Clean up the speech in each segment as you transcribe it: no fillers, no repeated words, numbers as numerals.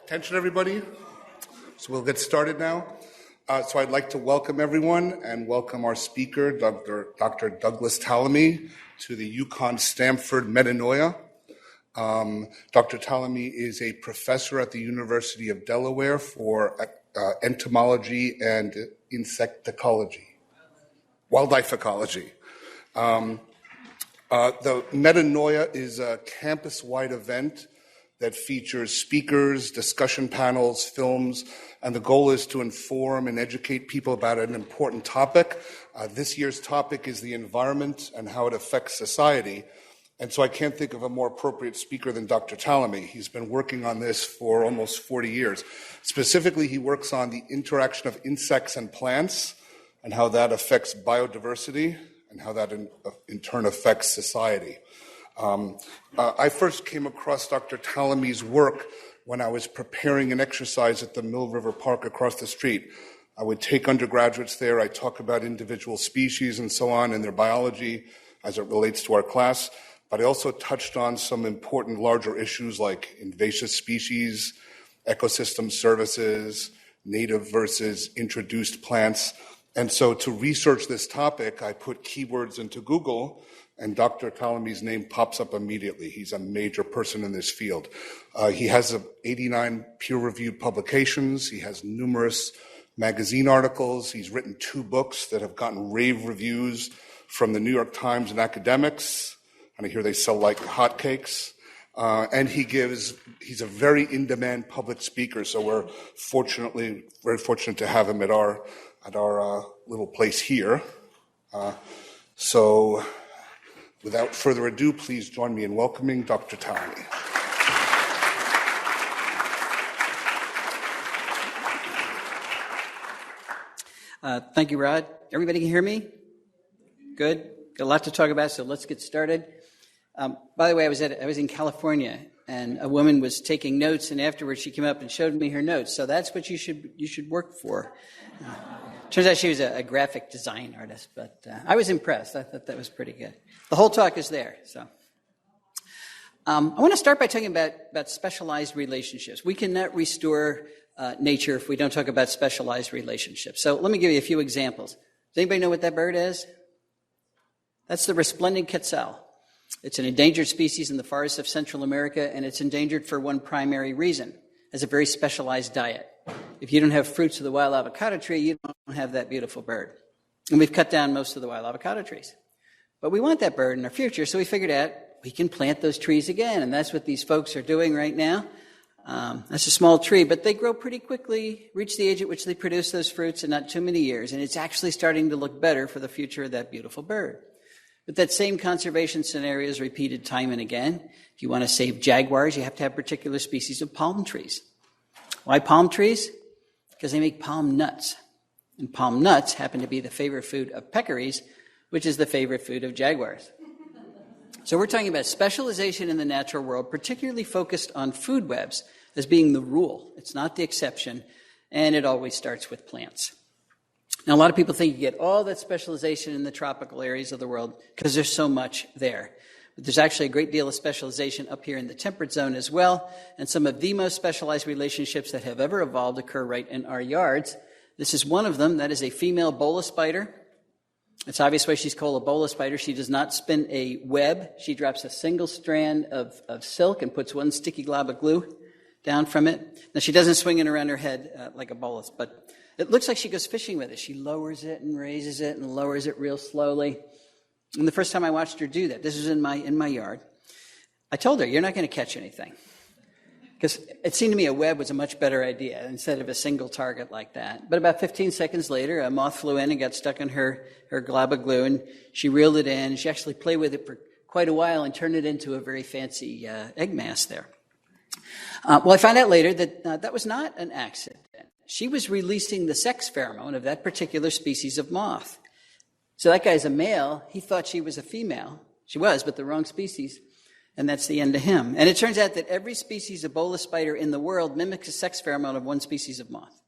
Attention, everybody. So we'll get started now. So I'd like to welcome everyone and welcome our speaker, Dr. Douglas Tallamy, to the UConn-Stanford Metanoia. Dr. Tallamy is a professor at the University of Delaware for entomology and wildlife ecology. The Metanoia is a campus-wide event that features speakers, discussion panels, films, and the goal is to inform and educate people about an important topic. This year's topic is the environment and how it affects society. And so I can't think of a more appropriate speaker than Dr. Tallamy. He's been working on this for almost 40 years. Specifically, he works on the interaction of insects and plants and how that affects biodiversity and how that in turn affects society. I first came across Dr. Tallamy's work when I was preparing an exercise at the Mill River Park across the street. I would take undergraduates there. I'd talk about individual species and so on and their biology as it relates to our class. But I also touched on some important larger issues like invasive species, ecosystem services, native versus introduced plants. And so to research this topic, I put keywords into Google, and Dr. Tallamy's name pops up immediately. He's a major person in this field. He has 89 peer-reviewed publications. He has numerous magazine articles. He's written 2 books that have gotten rave reviews from the New York Times and academics. And I hear they sell like hotcakes. And he's a very in-demand public speaker. So we're very fortunate to have him at our little place here. So without further ado, please join me in welcoming Dr. Tallamy. Thank you, Rod. Everybody can hear me? Good. Got a lot to talk about, so let's get started. By the way, I was in California, and a woman was taking notes, and afterwards she came up and showed me her notes. So that's what you should work for. Turns out she was a graphic design artist, but I was impressed. I thought that was pretty good. The whole talk is there. So I want to start by talking about specialized relationships. We cannot restore nature if we don't talk about specialized relationships. So let me give you a few examples. Does anybody know what that bird is? That's the resplendent quetzal. It's an endangered species in the forests of Central America, and it's endangered for one primary reason. It has a very specialized diet. If you don't have fruits of the wild avocado tree, you don't have that beautiful bird. And we've cut down most of the wild avocado trees. But we want that bird in our future, so we figured out we can plant those trees again, and that's what these folks are doing right now. That's a small tree, but they grow pretty quickly, reach the age at which they produce those fruits in not too many years, and it's actually starting to look better for the future of that beautiful bird. But that same conservation scenario is repeated time and again. If you want to save jaguars, you have to have particular species of palm trees. Why palm trees? Because they make palm nuts. And palm nuts happen to be the favorite food of peccaries, which is the favorite food of jaguars. So we're talking about specialization in the natural world, particularly focused on food webs as being the rule. It's not the exception, and it always starts with plants. Now, a lot of people think you get all that specialization in the tropical areas of the world because there's so much there. But there's actually a great deal of specialization up here in the temperate zone as well, and some of the most specialized relationships that have ever evolved occur right in our yards. This is one of them. That is a female bola spider. It's obvious why she's called a bola spider. She does not spin a web. She drops a single strand of silk and puts one sticky glob of glue down from it. Now, she doesn't swing it around her head like a bolus, but it looks like she goes fishing with it. She lowers it and raises it and lowers it real slowly. And the first time I watched her do that, this was in my yard, I told her, you're not going to catch anything. Because it seemed to me a web was a much better idea instead of a single target like that. But about 15 seconds later, a moth flew in and got stuck in her glob of glue, and she reeled it in. She actually played with it for quite a while and turned it into a very fancy egg mass there. Well, I found out later that that was not an accident. She was releasing the sex pheromone of that particular species of moth. So that guy's a male. He thought she was a female. She was, but the wrong species. And that's the end of him. And it turns out that every species of bola spider in the world mimics a sex pheromone of one species of moth.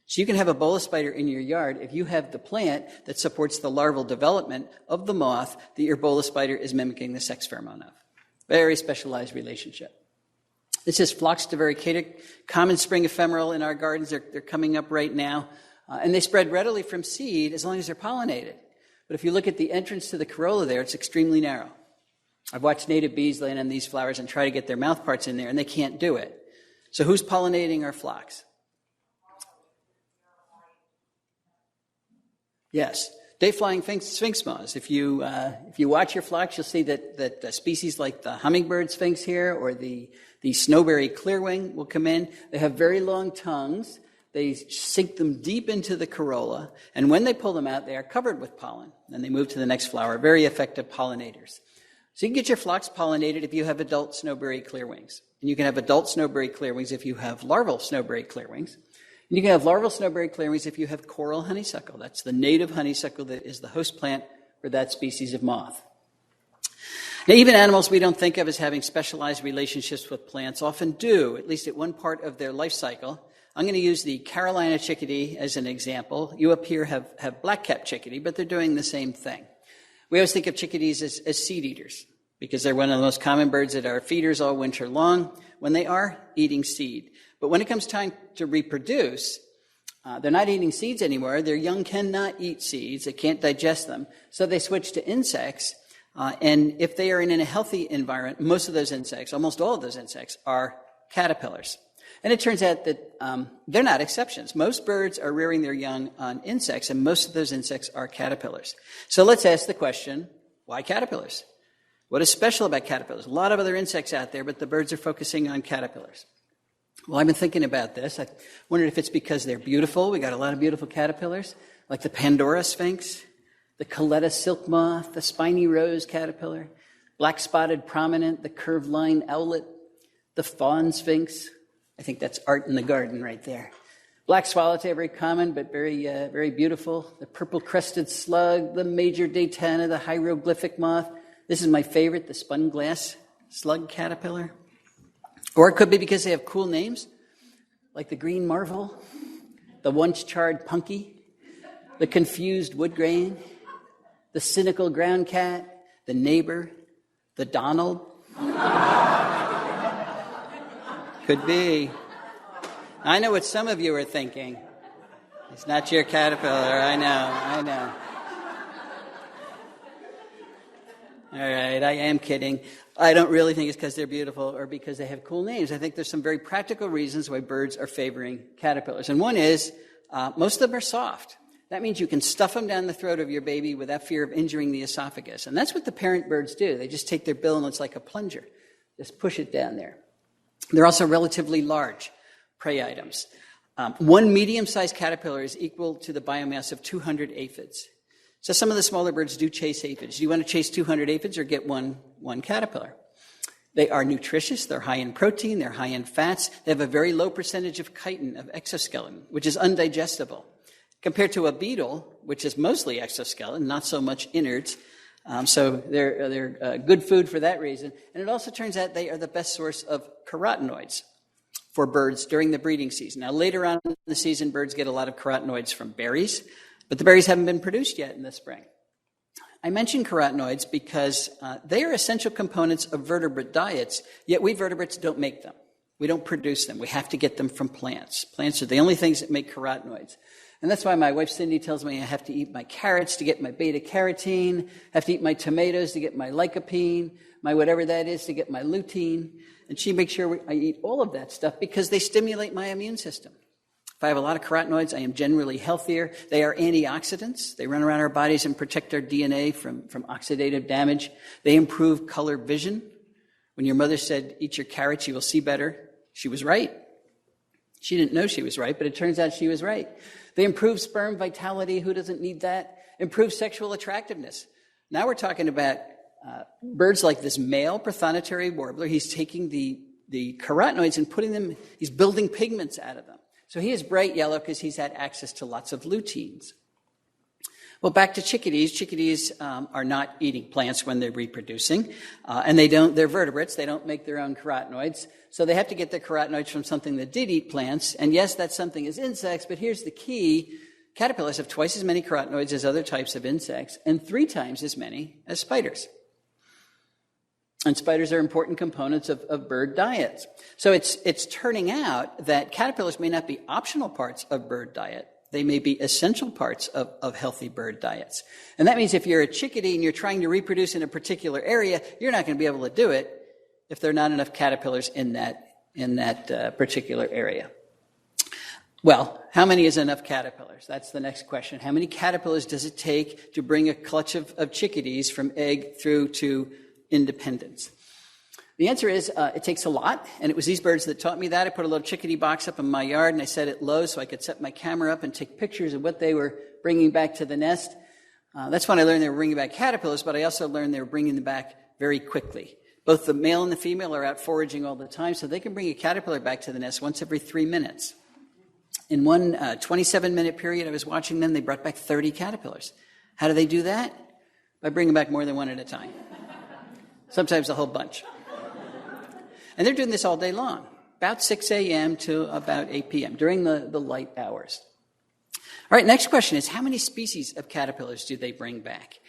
So you can have a bola spider in your yard if you have the plant that supports the larval development of the moth that your bola spider is mimicking the sex pheromone of. Very specialized relationship. This is Phlox divaricata, common spring ephemeral in our gardens. They're coming up right now. And they spread readily from seed as long as they're pollinated. But if you look at the entrance to the corolla there, it's extremely narrow. I've watched native bees land on these flowers and try to get their mouth parts in there, and they can't do it. So who's pollinating our phlox? Yes, day-flying sphinx moths. If you watch your phlox, you'll see that species like the hummingbird sphinx here or the snowberry clearwing will come in. They have very long tongues. They sink them deep into the corolla, and when they pull them out, they are covered with pollen. Then they move to the next flower. Very effective pollinators. So you can get your phlox pollinated if you have adult snowberry clearwings. And you can have adult snowberry clearwings if you have larval snowberry clearwings. And you can have larval snowberry clearwings if you have coral honeysuckle. That's the native honeysuckle that is the host plant for that species of moth. Now, even animals we don't think of as having specialized relationships with plants often do, at least at one part of their life cycle. I'm going to use the Carolina chickadee as an example. You up here have black-capped chickadee, but they're doing the same thing. We always think of chickadees as seed eaters because they're one of the most common birds that are feeders all winter long when they are eating seed. But when it comes time to reproduce, they're not eating seeds anymore. Their young cannot eat seeds. They can't digest them. So they switch to insects. And if they are in a healthy environment, most of those insects, almost all of those insects, are caterpillars. And it turns out that they're not exceptions. Most birds are rearing their young on insects, and most of those insects are caterpillars. So let's ask the question, why caterpillars? What is special about caterpillars? A lot of other insects out there, but the birds are focusing on caterpillars. Well, I've been thinking about this. I wondered if it's because they're beautiful. We got a lot of beautiful caterpillars, like the Pandora sphinx, the Coletta silk moth, the spiny rose caterpillar, black-spotted prominent, the curved line owlet, the fawn sphinx. I think that's art in the garden right there. Black swallowtail, very common, but very beautiful. The purple-crested slug, the major daytana, the hieroglyphic moth. This is my favorite, the spun glass slug caterpillar. Or it could be because they have cool names, like the green marvel, the once-charred punky, the confused woodgrain, the cynical ground cat, the neighbor, the Donald. Could be. I know what some of you are thinking. It's not your caterpillar. I know. All right, I am kidding. I don't really think it's because they're beautiful or because they have cool names. I think there's some very practical reasons why birds are favoring caterpillars. And one is most of them are soft. That means you can stuff them down the throat of your baby without fear of injuring the esophagus. And that's what the parent birds do. They just take their bill and it's like a plunger. Just push it down there. They're also relatively large prey items. One medium-sized caterpillar is equal to the biomass of 200 aphids. So some of the smaller birds do chase aphids. Do you want to chase 200 aphids or get one caterpillar? They are nutritious. They're high in protein. They're high in fats. They have a very low percentage of chitin, of exoskeleton, which is undigestible, compared to a beetle, which is mostly exoskeleton, not so much innards. So they're good food for that reason. And it also turns out they are the best source of carotenoids for birds during the breeding season. Now, later on in the season, birds get a lot of carotenoids from berries, but the berries haven't been produced yet in the spring. I mention carotenoids because they are essential components of vertebrate diets, yet we vertebrates don't make them. We don't produce them. We have to get them from plants. Plants are the only things that make carotenoids. And that's why my wife Cindy tells me I have to eat my carrots to get my beta-carotene, have to eat my tomatoes to get my lycopene, my whatever that is to get my lutein. And she makes sure I eat all of that stuff because they stimulate my immune system. If I have a lot of carotenoids, I am generally healthier. They are antioxidants. They run around our bodies and protect our DNA from oxidative damage. They improve color vision. When your mother said, eat your carrots, you will see better, she was right. She didn't know she was right, but it turns out she was right. They improve sperm vitality. Who doesn't need that? Improve sexual attractiveness. Now we're talking about birds like this male prothonotary warbler. He's taking the carotenoids and putting them, he's building pigments out of them. So he is bright yellow because he's had access to lots of luteins. Well, back to chickadees. Chickadees are not eating plants when they're reproducing, and they're vertebrates. They don't make their own carotenoids. So they have to get their carotenoids from something that did eat plants. And yes, that something is insects, but here's the key. Caterpillars have twice as many carotenoids as other types of insects and 3 times as many as spiders. And spiders are important components of bird diets. So it's turning out that caterpillars may not be optional parts of bird diet. They may be essential parts of healthy bird diets. And that means if you're a chickadee and you're trying to reproduce in a particular area, you're not going to be able to do it if there are not enough caterpillars in that particular area. Well, how many is enough caterpillars? That's the next question. How many caterpillars does it take to bring a clutch of chickadees from egg through to independence? The answer is it takes a lot, and it was these birds that taught me that. I put a little chickadee box up in my yard, and I set it low so I could set my camera up and take pictures of what they were bringing back to the nest. That's when I learned they were bringing back caterpillars, but I also learned they were bringing them back very quickly. Both the male and the female are out foraging all the time, so they can bring a caterpillar back to the nest once every 3 minutes. In one 27-minute period I was watching them, they brought back 30 caterpillars. How do they do that? By bringing back more than one at a time. Sometimes a whole bunch. And they're doing this all day long, about 6 a.m. to about 8 p.m., during the light hours. All right, next question is, how many species of caterpillars do they bring back?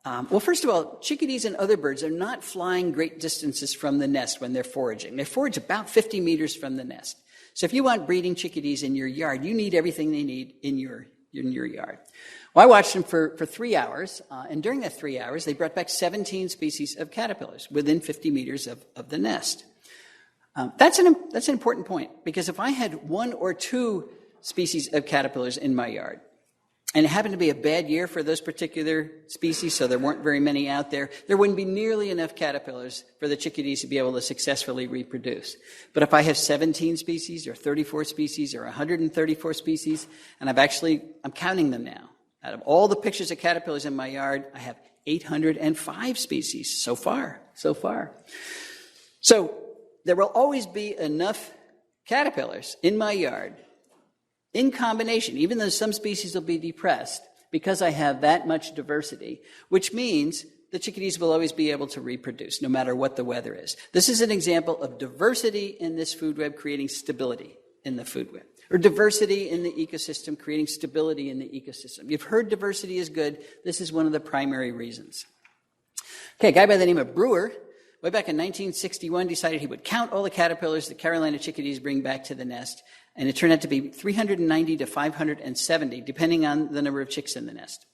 Well, first of all, chickadees and other birds are not flying great distances from the nest when they're foraging. They forage about 50 meters from the nest. So if you want breeding chickadees in your yard, you need everything they need in your yard. Well, I watched them for 3 hours, and during that 3 hours, they brought back 17 species of caterpillars within 50 meters of the nest. That's an important point, because if I had 1 or 2 species of caterpillars in my yard, and it happened to be a bad year for those particular species, so there weren't very many out there, there wouldn't be nearly enough caterpillars for the chickadees to be able to successfully reproduce. But if I have 17 species or 34 species or 134 species, and I'm counting them now. Out of all the pictures of caterpillars in my yard, I have 805 species so far. So there will always be enough caterpillars in my yard in combination, even though some species will be depressed, because I have that much diversity, which means the chickadees will always be able to reproduce, no matter what the weather is. This is an example of diversity in this food web creating stability in the food web, or diversity in the ecosystem creating stability in the ecosystem. You've heard diversity is good. This is one of the primary reasons. Okay, a guy by the name of Brewer, way back in 1961, decided he would count all the caterpillars that Carolina chickadees bring back to the nest, and it turned out to be 390 to 570, depending on the number of chicks in the nest.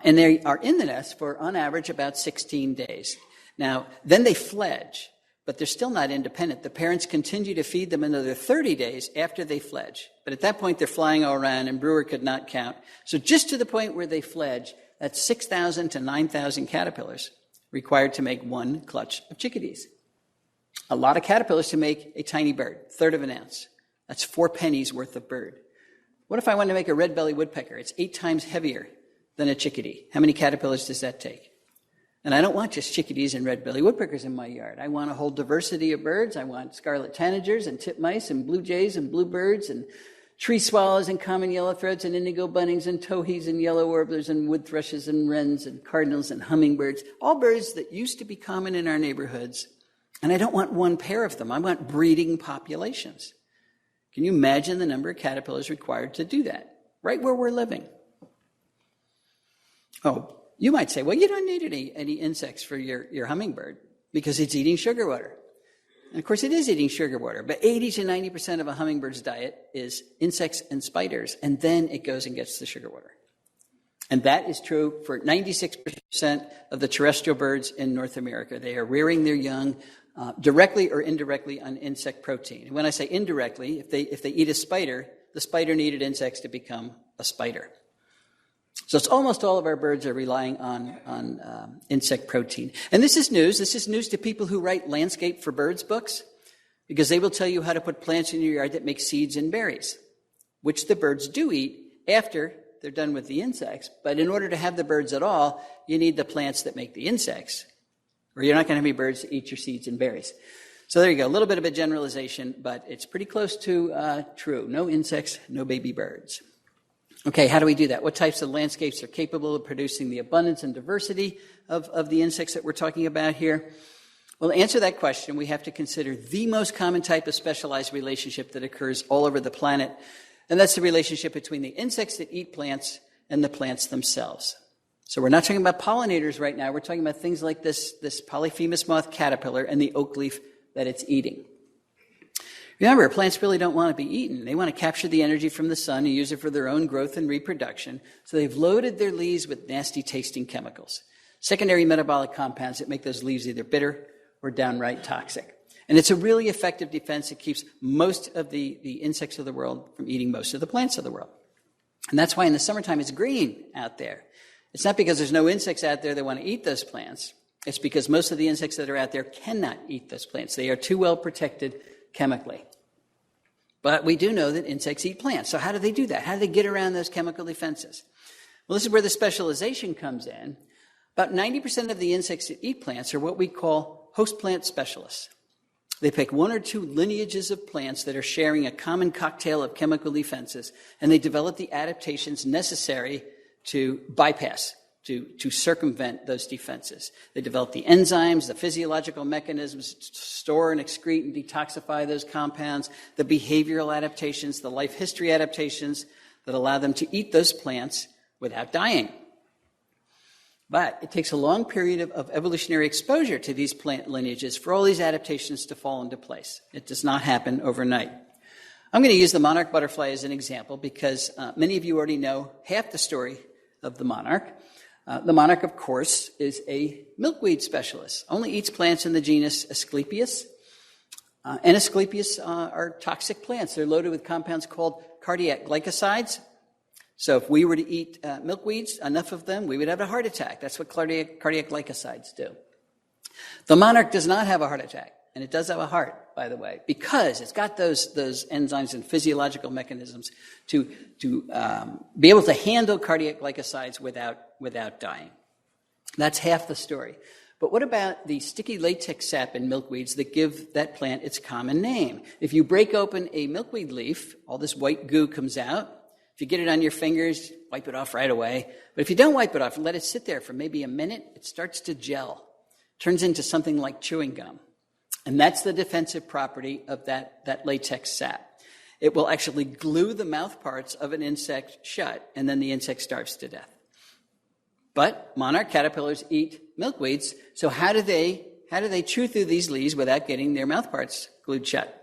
And they are in the nest for, on average, about 16 days. Now, then they fledge, but they're still not independent. The parents continue to feed them another 30 days after they fledge. But at that point, they're flying all around, and Brewer could not count. So just to the point where they fledge, that's 6,000 to 9,000 caterpillars required to make one clutch of chickadees. A lot of caterpillars to make a tiny bird, 1/3 of an ounce. That's 4 pennies worth of bird. What if I wanted to make a red-bellied woodpecker? It's 8 times heavier than a chickadee. How many caterpillars does that take? And I don't want just chickadees and red-bellied woodpeckers in my yard. I want a whole diversity of birds. I want scarlet tanagers and titmice and blue jays and bluebirds and tree swallows and common yellowthroats and indigo buntings and towhees and yellow warblers and wood thrushes and wrens and cardinals and hummingbirds, all birds that used to be common in our neighborhoods. And I don't want one pair of them. I want breeding populations. Can you imagine the number of caterpillars required to do that, right where we're living? Oh, you might say, well, you don't need any insects for your hummingbird because it's eating sugar water. And of course, it is eating sugar water, but 80 to 90% of a hummingbird's diet is insects and spiders, and then it goes and gets the sugar water. And that is true for 96% of the terrestrial birds in North America. They are rearing their young directly or indirectly on insect protein. And when I say indirectly, if they eat a spider, the spider needed insects to become a spider. So it's almost all of our birds are relying on insect protein. And this is news. This is news to people who write landscape for birds books, because they will tell you how to put plants in your yard that make seeds and berries, which the birds do eat after they're done with the insects. But in order to have the birds at all, you need the plants that make the insects, or you're not going to have any birds to eat your seeds and berries. So there you go. A little bit of a generalization, but it's pretty close to true. No insects, no baby birds. Okay, how do we do that? What types of landscapes are capable of producing the abundance and diversity of the insects that we're talking about here? Well, to answer that question, we have to consider the most common type of specialized relationship that occurs all over the planet, and that's the relationship between the insects that eat plants and the plants themselves. So we're not talking about pollinators right now. We're talking about things like this polyphemus moth caterpillar and the oak leaf that it's eating. Remember, plants really don't want to be eaten. They want to capture the energy from the sun and use it for their own growth and reproduction. So they've loaded their leaves with nasty tasting chemicals, secondary metabolic compounds that make those leaves either bitter or downright toxic. And it's a really effective defense. It keeps most of the insects of the world from eating most of the plants of the world. And that's why in the summertime it's green out there. It's not because there's no insects out there that want to eat those plants. It's because most of the insects that are out there cannot eat those plants. They are too well protected chemically. But we do know that insects eat plants. So how do they do that? How do they get around those chemical defenses? Well, this is where the specialization comes in. About 90% of the insects that eat plants are what we call host plant specialists. They pick one or two lineages of plants that are sharing a common cocktail of chemical defenses, and they develop the adaptations necessary to bypass, to circumvent those defenses. They develop the enzymes, the physiological mechanisms to store and excrete and detoxify those compounds, the behavioral adaptations, the life history adaptations that allow them to eat those plants without dying. But it takes a long period of evolutionary exposure to these plant lineages for all these adaptations to fall into place. It does not happen overnight. I'm going to use the monarch butterfly as an example because many of you already know half the story of the monarch. The monarch, of course, is a milkweed specialist, only eats plants in the genus Asclepias. And Asclepias are toxic plants. They're loaded with compounds called cardiac glycosides. So if we were to eat milkweeds, enough of them, we would have a heart attack. That's what cardiac glycosides do. The monarch does not have a heart attack, and it does have a heart, by the way, because it's got those enzymes and physiological mechanisms to be able to handle cardiac glycosides without dying. That's half the story. But what about the sticky latex sap in milkweeds that give that plant its common name? If you break open a milkweed leaf, all this white goo comes out. If you get it on your fingers, wipe it off right away. But if you don't wipe it off and let it sit there for maybe a minute, it starts to gel, turns into something like chewing gum. And that's the defensive property of that latex sap. It will actually glue the mouth parts of an insect shut, and then the insect starves to death. But monarch caterpillars eat milkweeds, so how do they chew through these leaves without getting their mouth parts glued shut?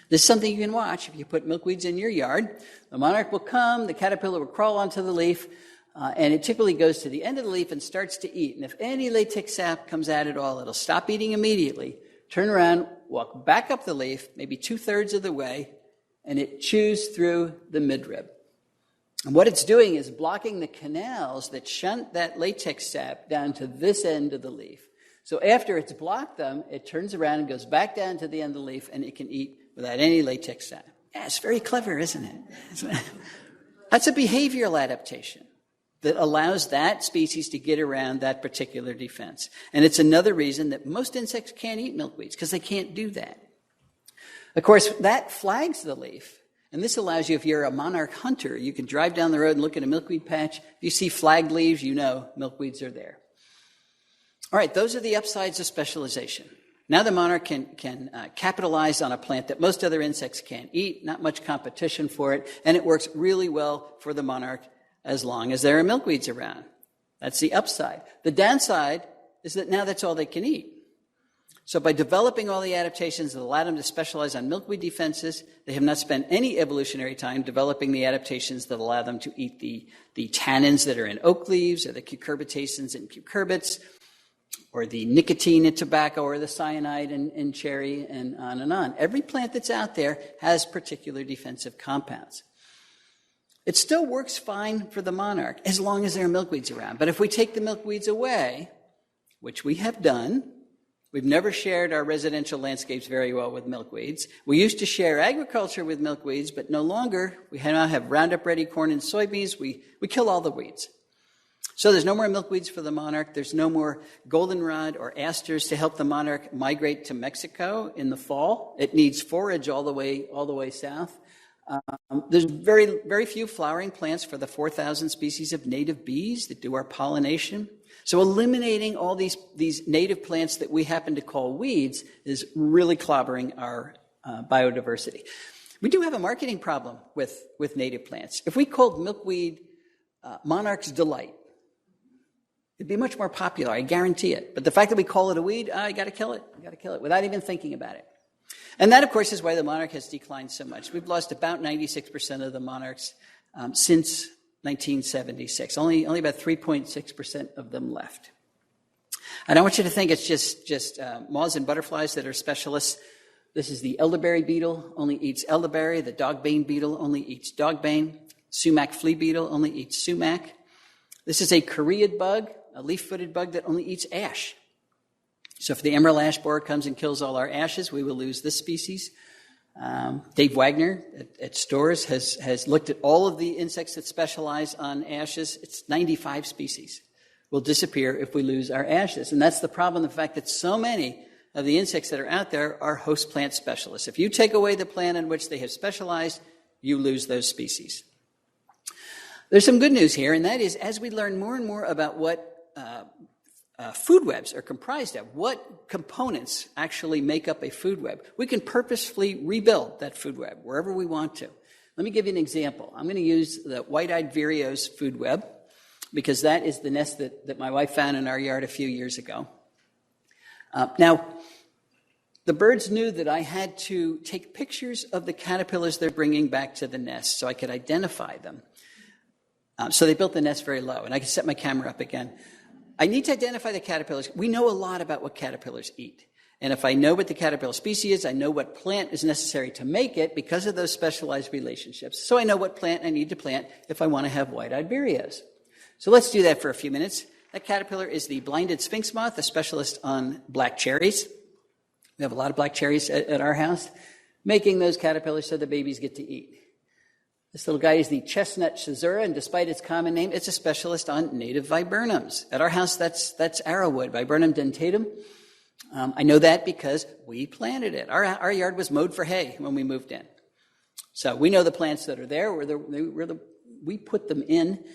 This is something you can watch. If you put milkweeds in your yard, the monarch will come, the caterpillar will crawl onto the leaf, and it typically goes to the end of the leaf and starts to eat. And if any latex sap comes out at all, it'll stop eating immediately, turn around, walk back up the leaf, maybe 2/3 of the way, and it chews through the midrib. And what it's doing is blocking the canals that shunt that latex sap down to this end of the leaf. So after it's blocked them, it turns around and goes back down to the end of the leaf, and it can eat without any latex sap. Yeah, it's very clever, isn't it? That's a behavioral adaptation that allows that species to get around that particular defense. And it's another reason that most insects can't eat milkweeds, because they can't do that. Of course, that flags the leaf. And this allows you, if you're a monarch hunter, you can drive down the road and look at a milkweed patch. If you see flagged leaves, you know milkweeds are there. All right, those are the upsides of specialization. Now the monarch can capitalize on a plant that most other insects can't eat, not much competition for it, and it works really well for the monarch as long as there are milkweeds around. That's the upside. The downside is that now that's all they can eat. So by developing all the adaptations that allow them to specialize on milkweed defenses, they have not spent any evolutionary time developing the adaptations that allow them to eat the tannins that are in oak leaves, or the cucurbitaceans in cucurbits, or the nicotine in tobacco, or the cyanide in cherry, and on and on. Every plant that's out there has particular defensive compounds. It still works fine for the monarch as long as there are milkweeds around. But if we take the milkweeds away, which we have done, we've never shared our residential landscapes very well with milkweeds. We used to share agriculture with milkweeds, but no longer. We now have Roundup-ready corn and soybeans. We kill all the weeds. So there's no more milkweeds for the monarch. There's no more goldenrod or asters to help the monarch migrate to Mexico in the fall. It needs forage all the way south. There's very, very few flowering plants for the 4,000 species of native bees that do our pollination. So eliminating all these native plants that we happen to call weeds is really clobbering our biodiversity. We do have a marketing problem with native plants. If we called milkweed Monarch's Delight, It'd be much more popular, I guarantee it. But the fact that we call it a weed, you got to kill it. You got to kill it without even thinking about it. And that, of course, is why the monarch has declined so much. We've lost about 96% of the monarchs since 1976. Only about 3.6% of them left. And I want you to think it's just moths and butterflies that are specialists. This is the elderberry beetle, only eats elderberry. The dogbane beetle only eats dogbane. Sumac flea beetle only eats sumac. This is a Koreid bug, a leaf-footed bug that only eats ash. So if the emerald ash borer comes and kills all our ashes, we will lose this species. Dave Wagner at Storrs has looked at all of the insects that specialize on ashes. It's 95 species will disappear if we lose our ashes. And that's the problem, the fact that so many of the insects that are out there are host plant specialists. If you take away the plant in which they have specialized, you lose those species. There's some good news here, and that is as we learn more and more about what food webs are comprised of, what components actually make up a food web, we can purposefully rebuild that food web wherever we want to. Let me give you an example. I'm going to use the white-eyed vireo's food web because that is the nest that my wife found in our yard a few years ago. Now, the birds knew that I had to take pictures of the caterpillars they're bringing back to the nest so I could identify them. So they built the nest very low, and I can set my camera up again. I need to identify the caterpillars. We know a lot about what caterpillars eat. And if I know what the caterpillar species is, I know what plant is necessary to make it because of those specialized relationships. So I know what plant I need to plant if I want to have white-eyed vireos. So let's do that for a few minutes. That caterpillar is the blinded sphinx moth, a specialist on black cherries. We have a lot of black cherries at our house, making those caterpillars so the babies get to eat. This little guy is the chestnut schizura, and despite its common name, it's a specialist on native viburnums. At our house, that's arrowwood, Viburnum dentatum. I know that because we planted it. Our yard was mowed for hay when we moved in. So we know the plants that are there. We put them in.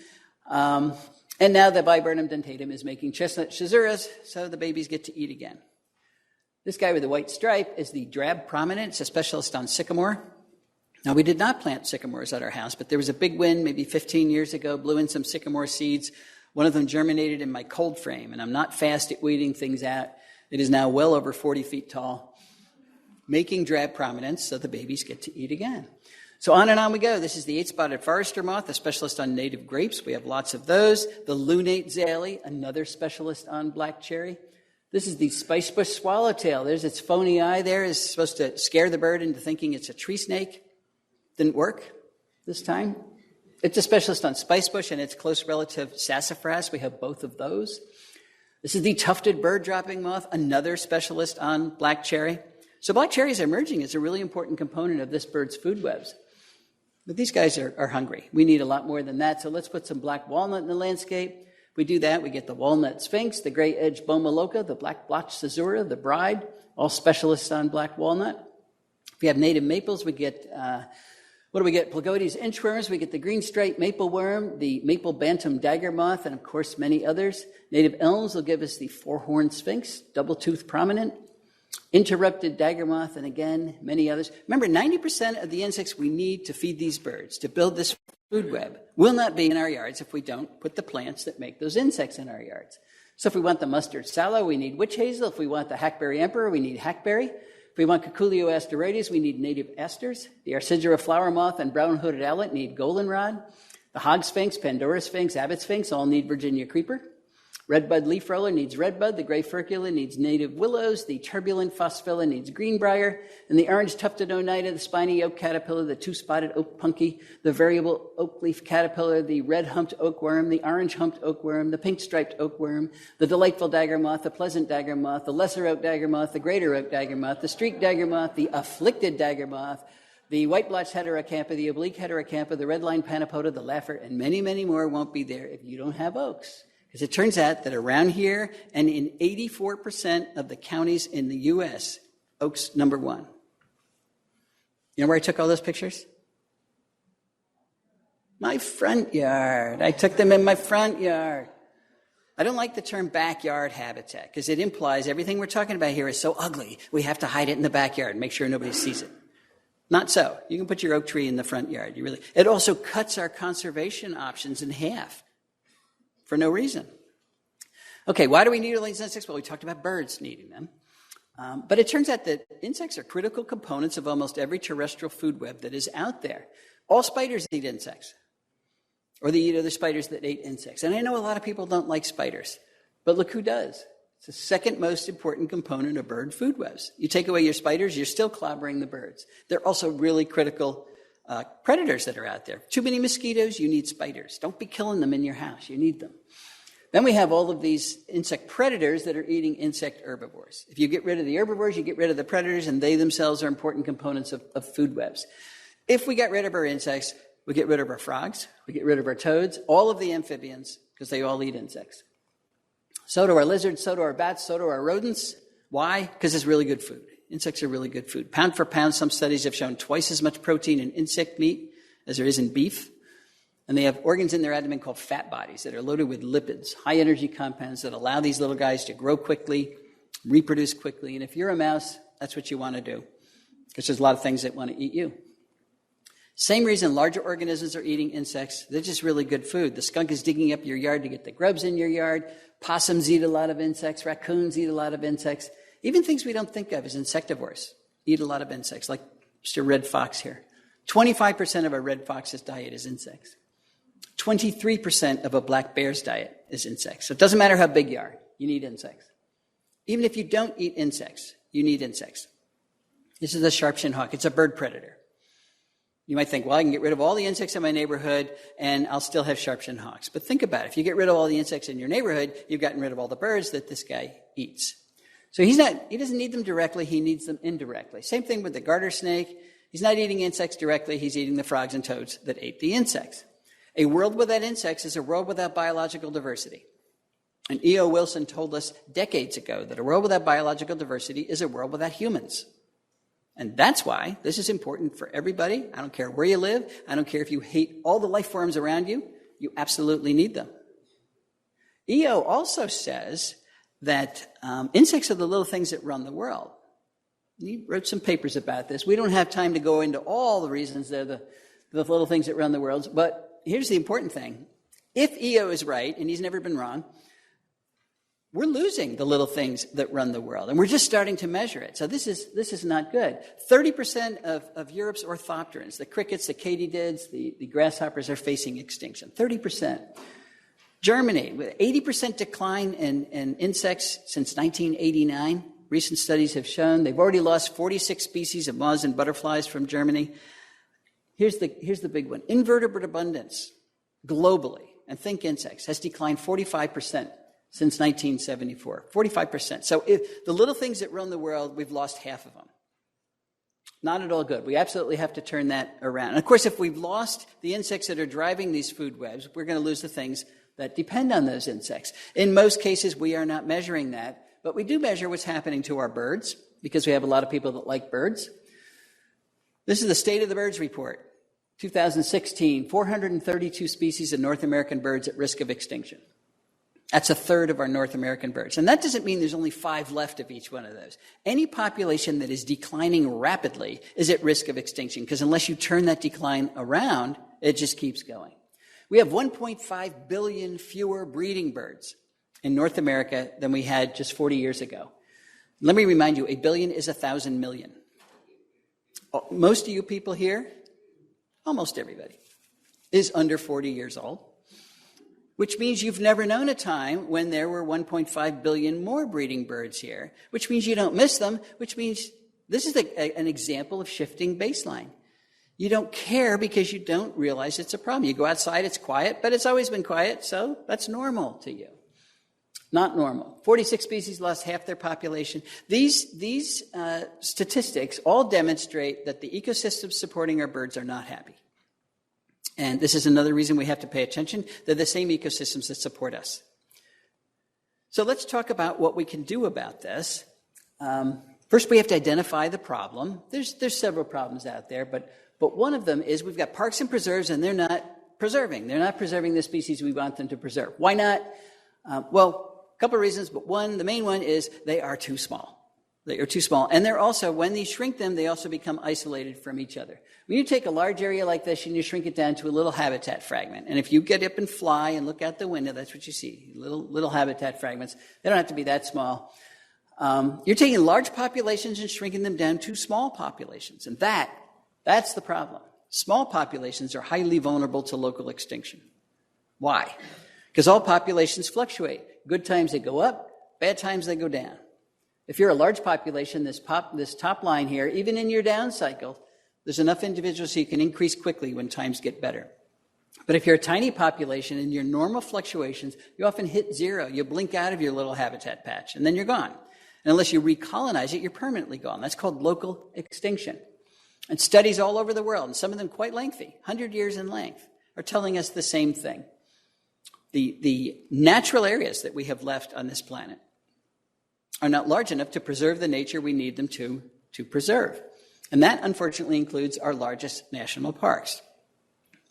And now the Viburnum dentatum is making chestnut schizuras, so the babies get to eat again. This guy with the white stripe is the drab prominent. It's a specialist on sycamore. Now, we did not plant sycamores at our house, but there was a big wind maybe 15 years ago, blew in some sycamore seeds. One of them germinated in my cold frame, and I'm not fast at weeding things out. It is now well over 40 feet tall, making drab prominence so the babies get to eat again. So on and on we go. This is the eight-spotted forester moth, a specialist on native grapes. We have lots of those. The lunate zale, another specialist on black cherry. This is the spicebush swallowtail. There's its phony eye there. It's supposed to scare the bird into thinking it's a tree snake. Didn't work this time. It's a specialist on spicebush and its close relative sassafras. We have both of those. This is the tufted bird-dropping moth, another specialist on black cherry. So black cherries are emerging as a really important component of this bird's food webs. But these guys are hungry. We need a lot more than that, so let's put some black walnut in the landscape. If we do that, we get the walnut sphinx, the gray-edged boma loca, the black blotch caesura, the bride, all specialists on black walnut. If we have native maples, we get... what do we get? Plagodes inchworms. We get the green striped maple worm, the maple bantam dagger moth, and of course many others. Native elms will give us the four-horned sphinx, double-toothed prominent, interrupted dagger moth, and again, many others. Remember, 90% of the insects we need to feed these birds, to build this food web, will not be in our yards if we don't put the plants that make those insects in our yards. So if we want the mustard sallow, we need witch hazel. If we want the hackberry emperor, we need hackberry. If we want Cuculio asteroides, we need native asters. The Arcigera flower moth and brown-hooded owlet need goldenrod. The hog sphinx, Pandora sphinx, abbot sphinx all need Virginia creeper. Redbud leaf roller needs redbud. The gray furcula needs native willows. The turbulent phosphilla needs greenbrier. And the orange tufted oneida, the spiny oak caterpillar, the two-spotted oak punky, the variable oak leaf caterpillar, the red-humped oakworm, the orange-humped oakworm, the pink-striped oakworm, the delightful dagger moth, the pleasant dagger moth, the lesser oak dagger moth, the greater oak dagger moth, the streaked dagger moth, the afflicted dagger moth, the white-blotched heterocampa, the oblique heterocampa, the red-line panapoda, the laugher, and many, many more won't be there if you don't have oaks. Because it turns out that around here and in 84% of the counties in the U.S., oak's number one. You know where I took all those pictures? My front yard. I took them in my front yard. I don't like the term backyard habitat because it implies everything we're talking about here is so ugly, we have to hide it in the backyard and make sure nobody sees it. Not so. You can put your oak tree in the front yard. It also cuts our conservation options in half. For no reason. Okay, why do we need all these insects? Well, we talked about birds needing them. But it turns out that insects are critical components of almost every terrestrial food web that is out there. All spiders eat insects, or they eat other spiders that ate insects. And I know a lot of people don't like spiders, but look who does. It's the second most important component of bird food webs. You take away your spiders, you're still clobbering the birds. They're also really critical predators that are out there. Too many mosquitoes, you need spiders. Don't be killing them in your house. You need them. Then we have all of these insect predators that are eating insect herbivores. If you get rid of the herbivores, you get rid of the predators, and they themselves are important components of food webs. If we get rid of our insects, we get rid of our frogs, we get rid of our toads, all of the amphibians, because they all eat insects. So do our lizards, so do our bats, so do our rodents. Why? Because it's really good food. Insects are really good food. Pound for pound, some studies have shown twice as much protein in insect meat as there is in beef. And they have organs in their abdomen called fat bodies that are loaded with lipids, high energy compounds that allow these little guys to grow quickly, reproduce quickly. And if you're a mouse, that's what you want to do, because there's a lot of things that want to eat you. Same reason larger organisms are eating insects. They're just really good food. The skunk is digging up your yard to get the grubs in your yard. Possums eat a lot of insects. Raccoons eat a lot of insects. Even things we don't think of as insectivores eat a lot of insects, like Mr. Red Fox here. 25% of a red fox's diet is insects. 23% of a black bear's diet is insects. So it doesn't matter how big you are, you need insects. Even if you don't eat insects, you need insects. This is a sharp-shinned hawk. It's a bird predator. You might think, well, I can get rid of all the insects in my neighborhood and I'll still have sharp-shinned hawks. But think about it. If you get rid of all the insects in your neighborhood, you've gotten rid of all the birds that this guy eats. So he doesn't need them directly, he needs them indirectly. Same thing with the garter snake. He's not eating insects directly, he's eating the frogs and toads that ate the insects. A world without insects is a world without biological diversity. And E.O. Wilson told us decades ago that a world without biological diversity is a world without humans. And that's why this is important for everybody. I don't care where you live. I don't care if you hate all the life forms around you. You absolutely need them. E.O. also says that insects are the little things that run the world. He wrote some papers about this. We don't have time to go into all the reasons they're the little things that run the world, but here's the important thing. If E.O. is right, and he's never been wrong, we're losing the little things that run the world, and we're just starting to measure it. So this is not good. 30% of Europe's orthopterans, the crickets, the katydids, the grasshoppers, are facing extinction. 30%. Germany, with 80% decline in insects since 1989. Recent studies have shown they've already lost 46 species of moths and butterflies from Germany. Here's the big one. Invertebrate abundance globally, and think insects, has declined 45% since 1974. 45%. So if the little things that run the world, we've lost half of them. Not at all good. We absolutely have to turn that around. And of course, if we've lost the insects that are driving these food webs, we're going to lose the things that depend on those insects. In most cases, we are not measuring that, but we do measure what's happening to our birds, because we have a lot of people that like birds. This is the State of the Birds report. 2016, 432 species of North American birds at risk of extinction. That's a third of our North American birds. And that doesn't mean there's only 5 left of each one of those. Any population that is declining rapidly is at risk of extinction, because unless you turn that decline around, it just keeps going. We have 1.5 billion fewer breeding birds in North America than we had just 40 years ago. Let me remind you, 1 billion is 1,000 million. Most of you people here, almost everybody, is under 40 years old, which means you've never known a time when there were 1.5 billion more breeding birds here, which means you don't miss them, which means this is an example of shifting baseline. You don't care because you don't realize it's a problem. You go outside, it's quiet, but it's always been quiet, so that's normal to you. Not normal. 46 species lost half their population. These statistics all demonstrate that the ecosystems supporting our birds are not happy. And this is another reason we have to pay attention. They're the same ecosystems that support us. So let's talk about what we can do about this. First, we have to identify the problem. There's several problems out there, but one of them is we've got parks and preserves, and they're not preserving. They're not preserving the species we want them to preserve. Why not? Well, a couple of reasons, but the main one is they are too small. They are too small. And they're also, when you shrink them, they also become isolated from each other. When you take a large area like this and you shrink it down to a little habitat fragment, and if you get up and fly and look out the window, that's what you see, little habitat fragments. They don't have to be that small. You're taking large populations and shrinking them down to small populations. And that's the problem. Small populations are highly vulnerable to local extinction. Why? Because all populations fluctuate. Good times they go up, bad times they go down. If you're a large population, this top line here, even in your down cycle, there's enough individuals so you can increase quickly when times get better. But if you're a tiny population in your normal fluctuations, you often hit zero. You blink out of your little habitat patch, and then you're gone. And unless you recolonize it, you're permanently gone. That's called local extinction. And studies all over the world, and some of them quite lengthy, 100 years in length, are telling us the same thing. The natural areas that we have left on this planet are not large enough to preserve the nature we need them to preserve. And that, unfortunately, includes our largest national parks.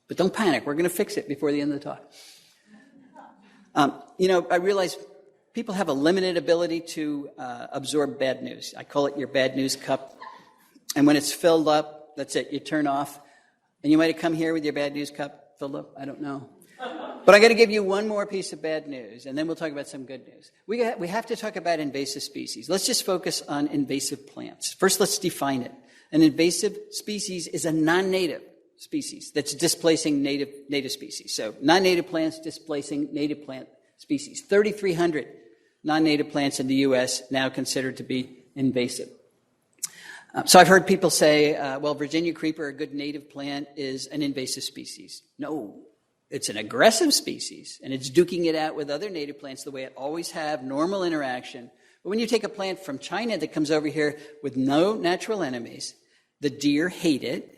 But don't panic. We're going to fix it before the end of the talk. I realize people have a limited ability to absorb bad news. I call it your bad news cup. And when it's filled up, that's it. You turn off. And you might have come here with your bad news cup filled up. I don't know. But I got to give you one more piece of bad news, and then we'll talk about some good news. We have to talk about invasive species. Let's just focus on invasive plants. First, let's define it. An invasive species is a non-native species that's displacing native species. So non-native plants displacing native plant species. 3,300 non-native plants in the U.S. now considered to be invasive. So I've heard people say, Virginia creeper, a good native plant, is an invasive species. No. It's an aggressive species, and it's duking it out with other native plants the way it always have, normal interaction. But when you take a plant from China that comes over here with no natural enemies, the deer hate it,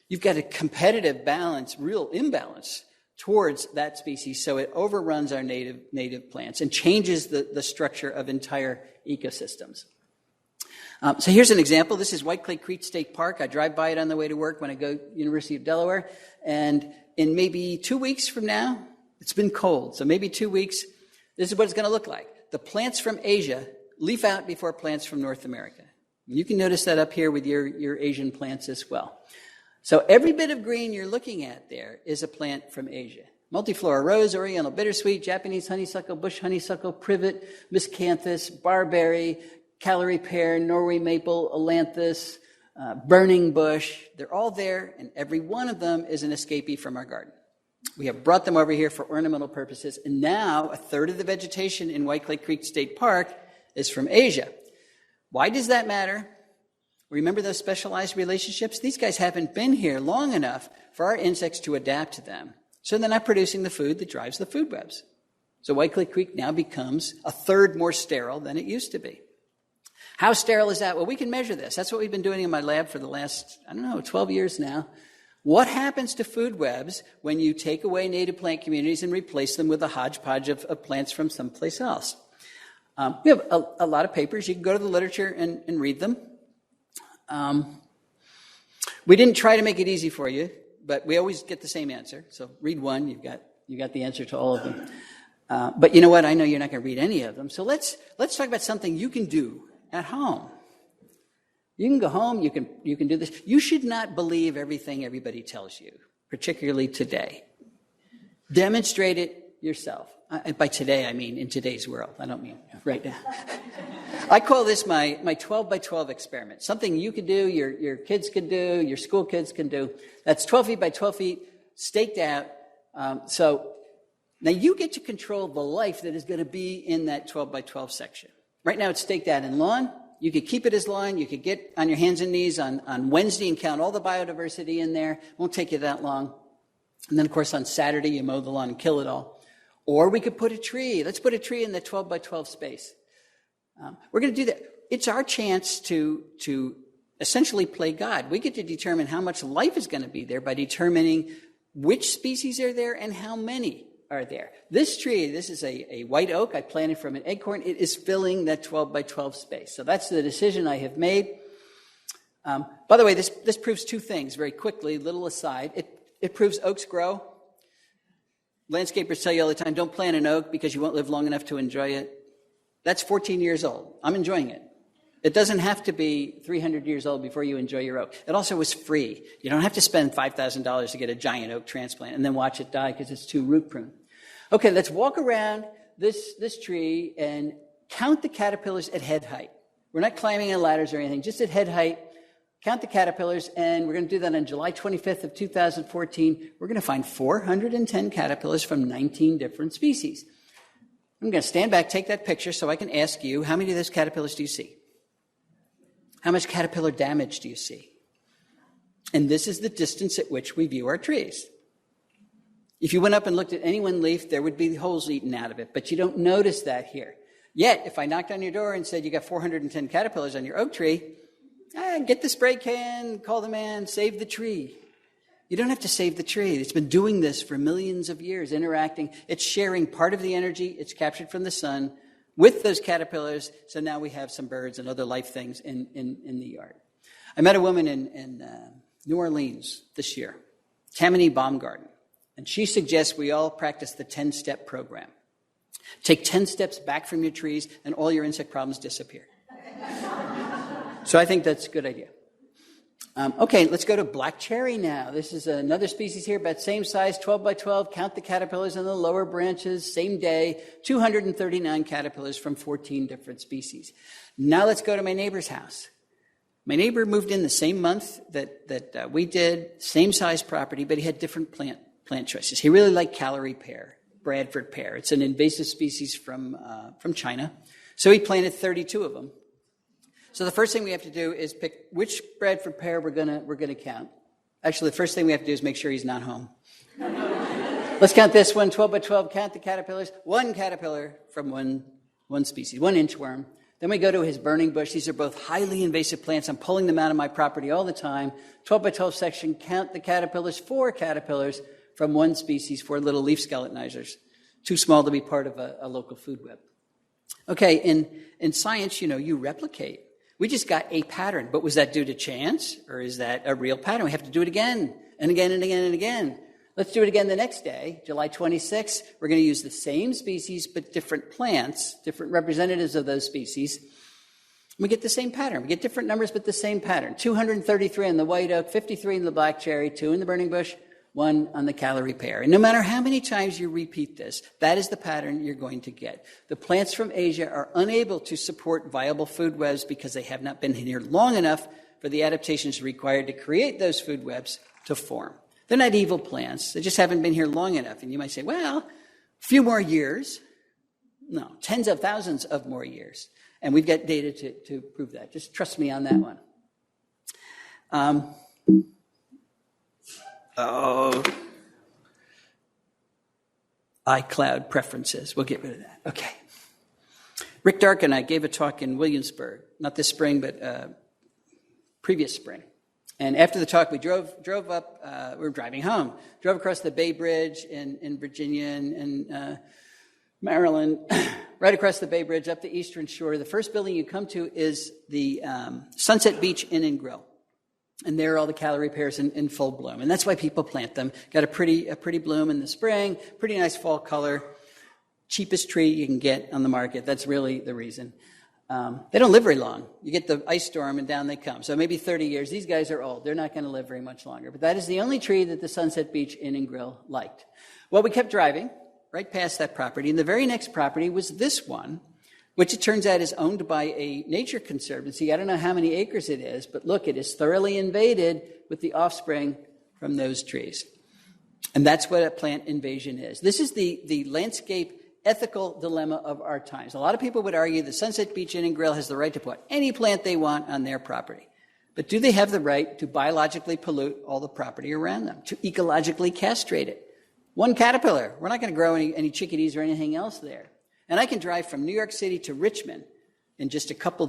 you've got a competitive balance, real imbalance towards that species, so it overruns our native plants and changes the structure of entire ecosystems. So here's an example. This is White Clay Creek State Park. I drive by it on the way to work when I go to University of Delaware, and in maybe 2 weeks from now, it's been cold, so maybe 2 weeks, this is what it's going to look like. The plants from Asia leaf out before plants from North America. You can notice that up here with your Asian plants as well. So every bit of green you're looking at there is a plant from Asia. Multiflora rose, oriental bittersweet, Japanese honeysuckle, bush honeysuckle, privet, miscanthus, barberry, Callery pear, Norway maple, ailanthus, burning bush. They're all there, and every one of them is an escapee from our garden. We have brought them over here for ornamental purposes, and now a third of the vegetation in White Clay Creek State Park is from Asia. Why does that matter? Remember those specialized relationships? These guys haven't been here long enough for our insects to adapt to them, so they're not producing the food that drives the food webs. So White Clay Creek now becomes a third more sterile than it used to be. How sterile is that? Well, we can measure this. That's what we've been doing in my lab for the last, 12 years now. What happens to food webs when you take away native plant communities and replace them with a hodgepodge of plants from someplace else? We have a lot of papers. You can go to the literature and read them. We didn't try to make it easy for you, but we always get the same answer. So read one, you got the answer to all of them. But you know what? I know you're not going to read any of them. So let's talk about something you can do at home. You can go home, you can do this. You should not believe everything everybody tells you, particularly today. Demonstrate it yourself. By today, I mean in today's world. I don't mean right now. I call this my 12 by 12 experiment. Something you could do, your kids can do, your school kids can do. That's 12 feet by 12 feet, staked out. So now you get to control the life that is going to be in that 12 by 12 section. Right now it's staked out in lawn. You could keep it as lawn. You could get on your hands and knees on Wednesday and count all the biodiversity in there. Won't take you that long. And then, of course, on Saturday, you mow the lawn and kill it all. Or we could put a tree. Let's put a tree in the 12 by 12 space. We're going to do that. It's our chance to essentially play God. We get to determine how much life is going to be there by determining which species are there and how many are there. This tree, this is a white oak I planted from an acorn. It is filling that 12 by 12 space. So that's the decision I have made. By the way, this proves two things very quickly, little aside. It proves oaks grow. Landscapers tell you all the time, don't plant an oak because you won't live long enough to enjoy it. That's 14 years old. I'm enjoying it. It doesn't have to be 300 years old before you enjoy your oak. It also was free. You don't have to spend $5,000 to get a giant oak transplant and then watch it die because it's too root prune. Okay, let's walk around this tree and count the caterpillars at head height. We're not climbing on ladders or anything, just at head height. Count the caterpillars, and we're going to do that on July 25th of 2014. We're going to find 410 caterpillars from 19 different species. I'm going to stand back, take that picture, so I can ask you, how many of those caterpillars do you see? How much caterpillar damage do you see? And this is the distance at which we view our trees. If you went up and looked at any one leaf, there would be holes eaten out of it, but you don't notice that here. Yet, if I knocked on your door and said you got 410 caterpillars on your oak tree, get the spray can, call the man, save the tree. You don't have to save the tree. It's been doing this for millions of years, interacting. It's sharing part of the energy it's captured from the sun with those caterpillars, so now we have some birds and other life things in the yard. I met a woman in New Orleans this year, Tammany Baumgarten, and she suggests we all practice the 10-step program. Take 10 steps back from your trees, and all your insect problems disappear. So I think that's a good idea. Okay, let's go to black cherry now. This is another species here, about same size, 12 by 12. Count the caterpillars on the lower branches, same day, 239 caterpillars from 14 different species. Now let's go to my neighbor's house. My neighbor moved in the same month that we did, same size property, but he had different plant choices. He really liked Callery pear, Bradford pear. It's an invasive species from China. So he planted 32 of them. So the first thing we have to do is pick which Bradford pear we're gonna count. Actually, the first thing we have to do is make sure he's not home. Let's count this one, 12 by 12, count the caterpillars. One caterpillar from one species, one inchworm. Then we go to his burning bush. These are both highly invasive plants. I'm pulling them out of my property all the time. 12 by 12 section, count the caterpillars, 4 caterpillars from one species, 4 little leaf skeletonizers. Too small to be part of a local food web. Okay, in science, you replicate. We just got a pattern, but was that due to chance, or is that a real pattern? We have to do it again, and again, and again, and again. Let's do it again the next day, July 26th. We're going to use the same species, but different plants, different representatives of those species. We get the same pattern. We get different numbers, but the same pattern. 233 on the white oak, 53 in the black cherry, 2 in the burning bush, 1 on the Callery pear. And no matter how many times you repeat this, that is the pattern you're going to get. The plants from Asia are unable to support viable food webs because they have not been here long enough for the adaptations required to create those food webs to form. They're not evil plants. They just haven't been here long enough. And you might say, well, a few more years. No, tens of thousands of more years. And we've got data to prove that. Just trust me on that one. iCloud preferences. We'll get rid of that. Okay. Rick Dark and I gave a talk in Williamsburg, not this spring, but previous spring. And after the talk, we drove up, we were driving home, drove across the Bay Bridge in Virginia and Maryland, right across the Bay Bridge up the Eastern Shore. The first building you come to is the Sunset Beach Inn and Grill. And there are all the Callery pears in full bloom. And that's why people plant them. Got a pretty bloom in the spring, pretty nice fall color. Cheapest tree you can get on the market. That's really the reason. They don't live very long. You get the ice storm and down they come. So maybe 30 years. These guys are old. They're not going to live very much longer. But that is the only tree that the Sunset Beach Inn and Grill liked. Well, we kept driving right past that property. And the very next property was this one, which it turns out is owned by a nature conservancy. I don't know how many acres it is, but look, it is thoroughly invaded with the offspring from those trees. And that's what a plant invasion is. This is the landscape ethical dilemma of our times. A lot of people would argue the Sunset Beach Inn and Grill has the right to put any plant they want on their property. But do they have the right to biologically pollute all the property around them, to ecologically castrate it? One caterpillar. We're not going to grow any chickadees or anything else there. And I can drive from New York City to Richmond in just a couple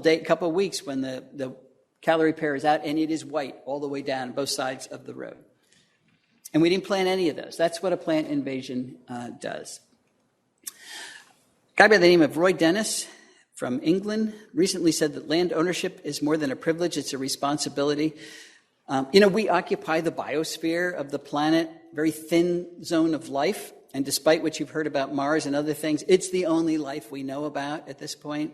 weeks when the Callery pear is out, and it is white all the way down both sides of the road. And we didn't plant any of those. That's what a plant invasion does. A guy by the name of Roy Dennis from England recently said that land ownership is more than a privilege, it's a responsibility. We occupy the biosphere of the planet, very thin zone of life. And despite what you've heard about Mars and other things, it's the only life we know about at this point.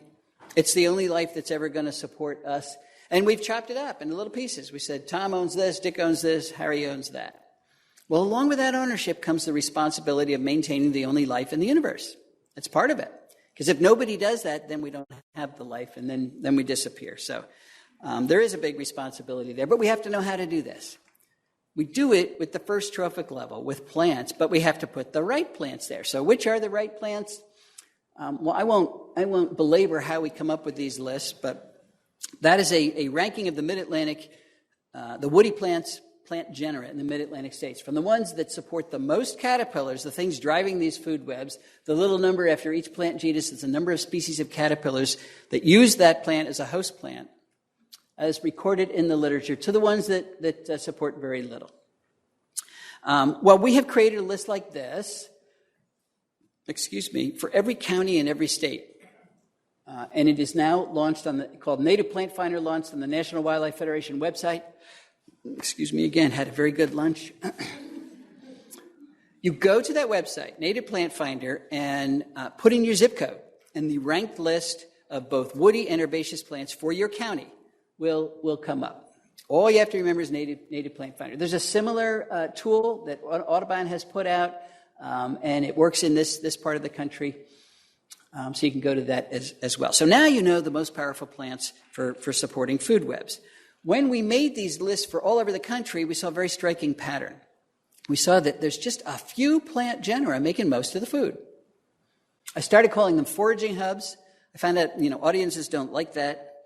It's the only life that's ever going to support us. And we've chopped it up into little pieces. We said, Tom owns this, Dick owns this, Harry owns that. Well, along with that ownership comes the responsibility of maintaining the only life in the universe. That's part of it. Because if nobody does that, then we don't have the life, and then we disappear. So there is a big responsibility there, but we have to know how to do this. We do it with the first trophic level, with plants, but we have to put the right plants there. So which are the right plants? Well, I won't belabor how we come up with these lists, but that is a ranking of the Mid-Atlantic, the woody plants, plant genera in the Mid-Atlantic states. From the ones that support the most caterpillars, the things driving these food webs, the little number after each plant genus is the number of species of caterpillars that use that plant as a host plant, as recorded in the literature, to the ones that support very little. Well, we have created a list like this, for every county in every state. And it is now launched called Native Plant Finder, launched on the National Wildlife Federation website. Had a very good lunch. You go to that website, Native Plant Finder, and put in your zip code, and the ranked list of both woody and herbaceous plants for your county will come up. All you have to remember is Native Plant Finder. There's a similar tool that Audubon has put out, and it works in this part of the country. So you can go to that as well. So now you know the most powerful plants for supporting food webs. When we made these lists for all over the country, we saw a very striking pattern. We saw that there's just a few plant genera making most of the food. I started calling them foraging hubs. I found out, audiences don't like that.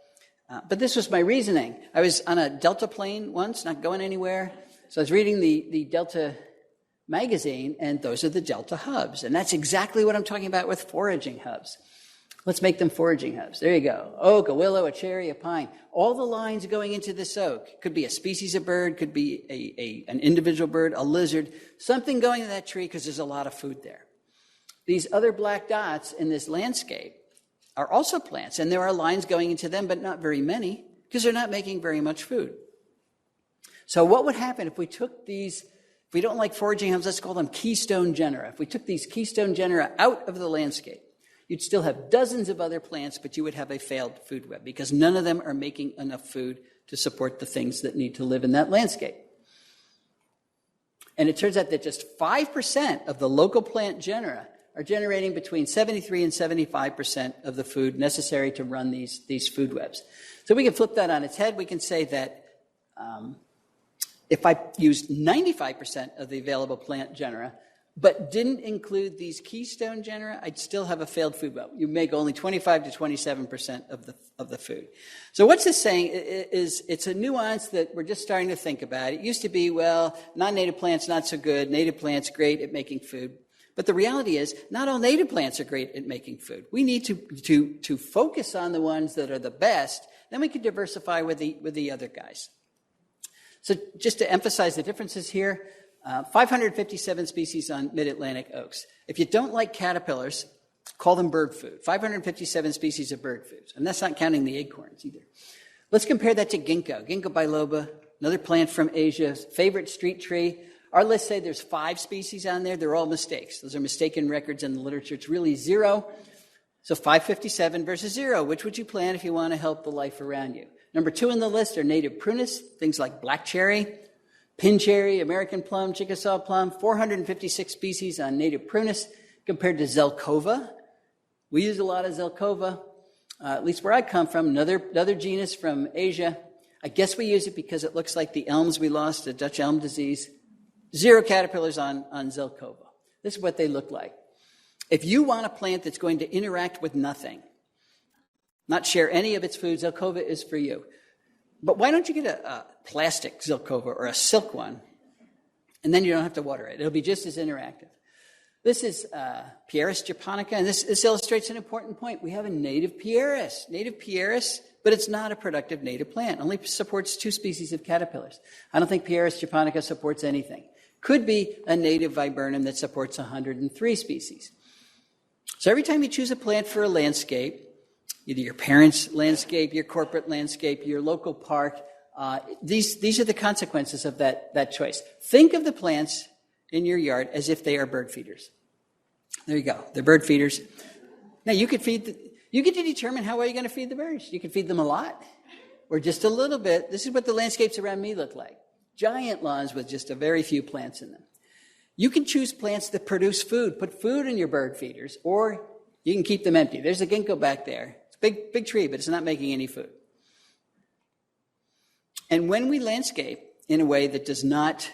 But this was my reasoning. I was on a Delta plane once, not going anywhere. So I was reading the Delta magazine, and those are the Delta hubs. And that's exactly what I'm talking about with foraging hubs. Let's make them foraging hubs. There you go. Oak, a willow, a cherry, a pine. All the lines going into this oak. Could be a species of bird, could be an individual bird, a lizard, something going to that tree because there's a lot of food there. These other black dots in this landscape are also plants, and there are lines going into them, but not very many, because they're not making very much food. So what would happen if we took these, if we don't like foraging hubs, let's call them keystone genera. If we took these keystone genera out of the landscape, you'd still have dozens of other plants, but you would have a failed food web, because none of them are making enough food to support the things that need to live in that landscape. And it turns out that just 5% of the local plant genera are generating between 73 and 75% of the food necessary to run these food webs. So we can flip that on its head. We can say that if I used 95% of the available plant genera, but didn't include these keystone genera, I'd still have a failed food web. You make only 25 to 27% of the food. So what's this saying? It's a nuance that we're just starting to think about. It used to be, well, non-native plants not so good, native plants great at making food. But the reality is, not all native plants are great at making food. We need to focus on the ones that are the best, then we can diversify with the other guys. So just to emphasize the differences here, 557 species on mid-Atlantic oaks. If you don't like caterpillars, call them bird food. 557 species of bird foods. And that's not counting the acorns either. Let's compare that to ginkgo. Ginkgo biloba, another plant from Asia, favorite street tree. Our lists say there's 5 species on there. They're all mistakes. Those are mistaken records in the literature. It's really 0. So 557 versus 0. Which would you plant if you want to help the life around you? Number 2 in the list are native prunus, things like black cherry, pin cherry, American plum, Chickasaw plum, 456 species on native prunus compared to Zelkova. We use a lot of Zelkova, at least where I come from, another genus from Asia. I guess we use it because it looks like the elms we lost to Dutch elm disease. 0 caterpillars on Zelkova. This is what they look like. If you want a plant that's going to interact with nothing, not share any of its food, Zelkova is for you. But why don't you get a plastic Zelkova or a silk one, and then you don't have to water it. It'll be just as interactive. This is Pieris japonica, and this illustrates an important point. We have a native Pieris, but it's not a productive native plant. It only supports 2 species of caterpillars. I don't think Pieris japonica supports anything. Could be a native viburnum that supports 103 species. So every time you choose a plant for a landscape, either your parents' landscape, your corporate landscape, your local park, these are the consequences of that choice. Think of the plants in your yard as if they are bird feeders. There you go. They're bird feeders. Now you could feed You get to determine how well you're going to feed the birds. You can feed them a lot or just a little bit. This is what the landscapes around me look like. Giant lawns with just a very few plants in them. You can choose plants that produce food. Put food in your bird feeders, or you can keep them empty. There's a ginkgo back there. It's a big tree, but it's not making any food. And when we landscape in a way that does not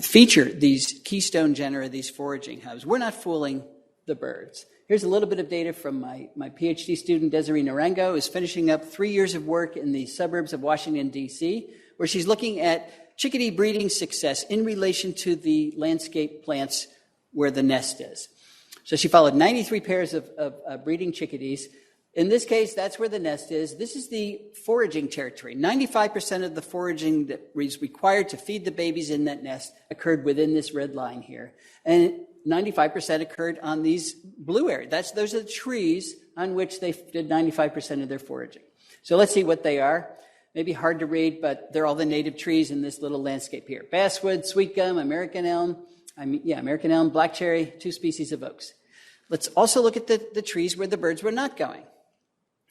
feature these keystone genera, these foraging hubs, we're not fooling the birds. Here's a little bit of data from my PhD student, Desiree Narango, who's finishing up 3 years of work in the suburbs of Washington, D.C., where she's looking at chickadee breeding success in relation to the landscape plants where the nest is. So she followed 93 pairs of breeding chickadees. In this case, that's where the nest is. This is the foraging territory. 95% of the foraging that was required to feed the babies in that nest occurred within this red line here. And 95% occurred on these blue areas. Those are the trees on which they did 95% of their foraging. So let's see what they are. Maybe hard to read, but they're all the native trees in this little landscape here. Basswood, sweet gum, American elm, black cherry, 2 species of oaks. Let's also look at the trees where the birds were not going.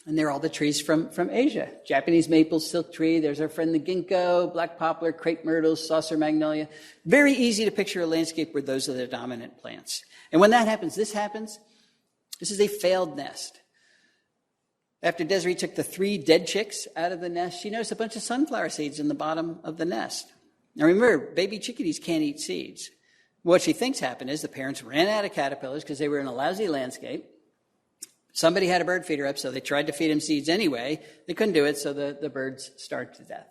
And they're all the trees from Asia. Japanese maple, silk tree, there's our friend the ginkgo, black poplar, crepe myrtles, saucer magnolia. Very easy to picture a landscape where those are the dominant plants. And when that happens, this is a failed nest. After Desiree took the 3 dead chicks out of the nest, she noticed a bunch of sunflower seeds in the bottom of the nest. Now remember, baby chickadees can't eat seeds. What she thinks happened is the parents ran out of caterpillars because they were in a lousy landscape. Somebody had a bird feeder up, so they tried to feed them seeds anyway. They couldn't do it, so the birds starved to death.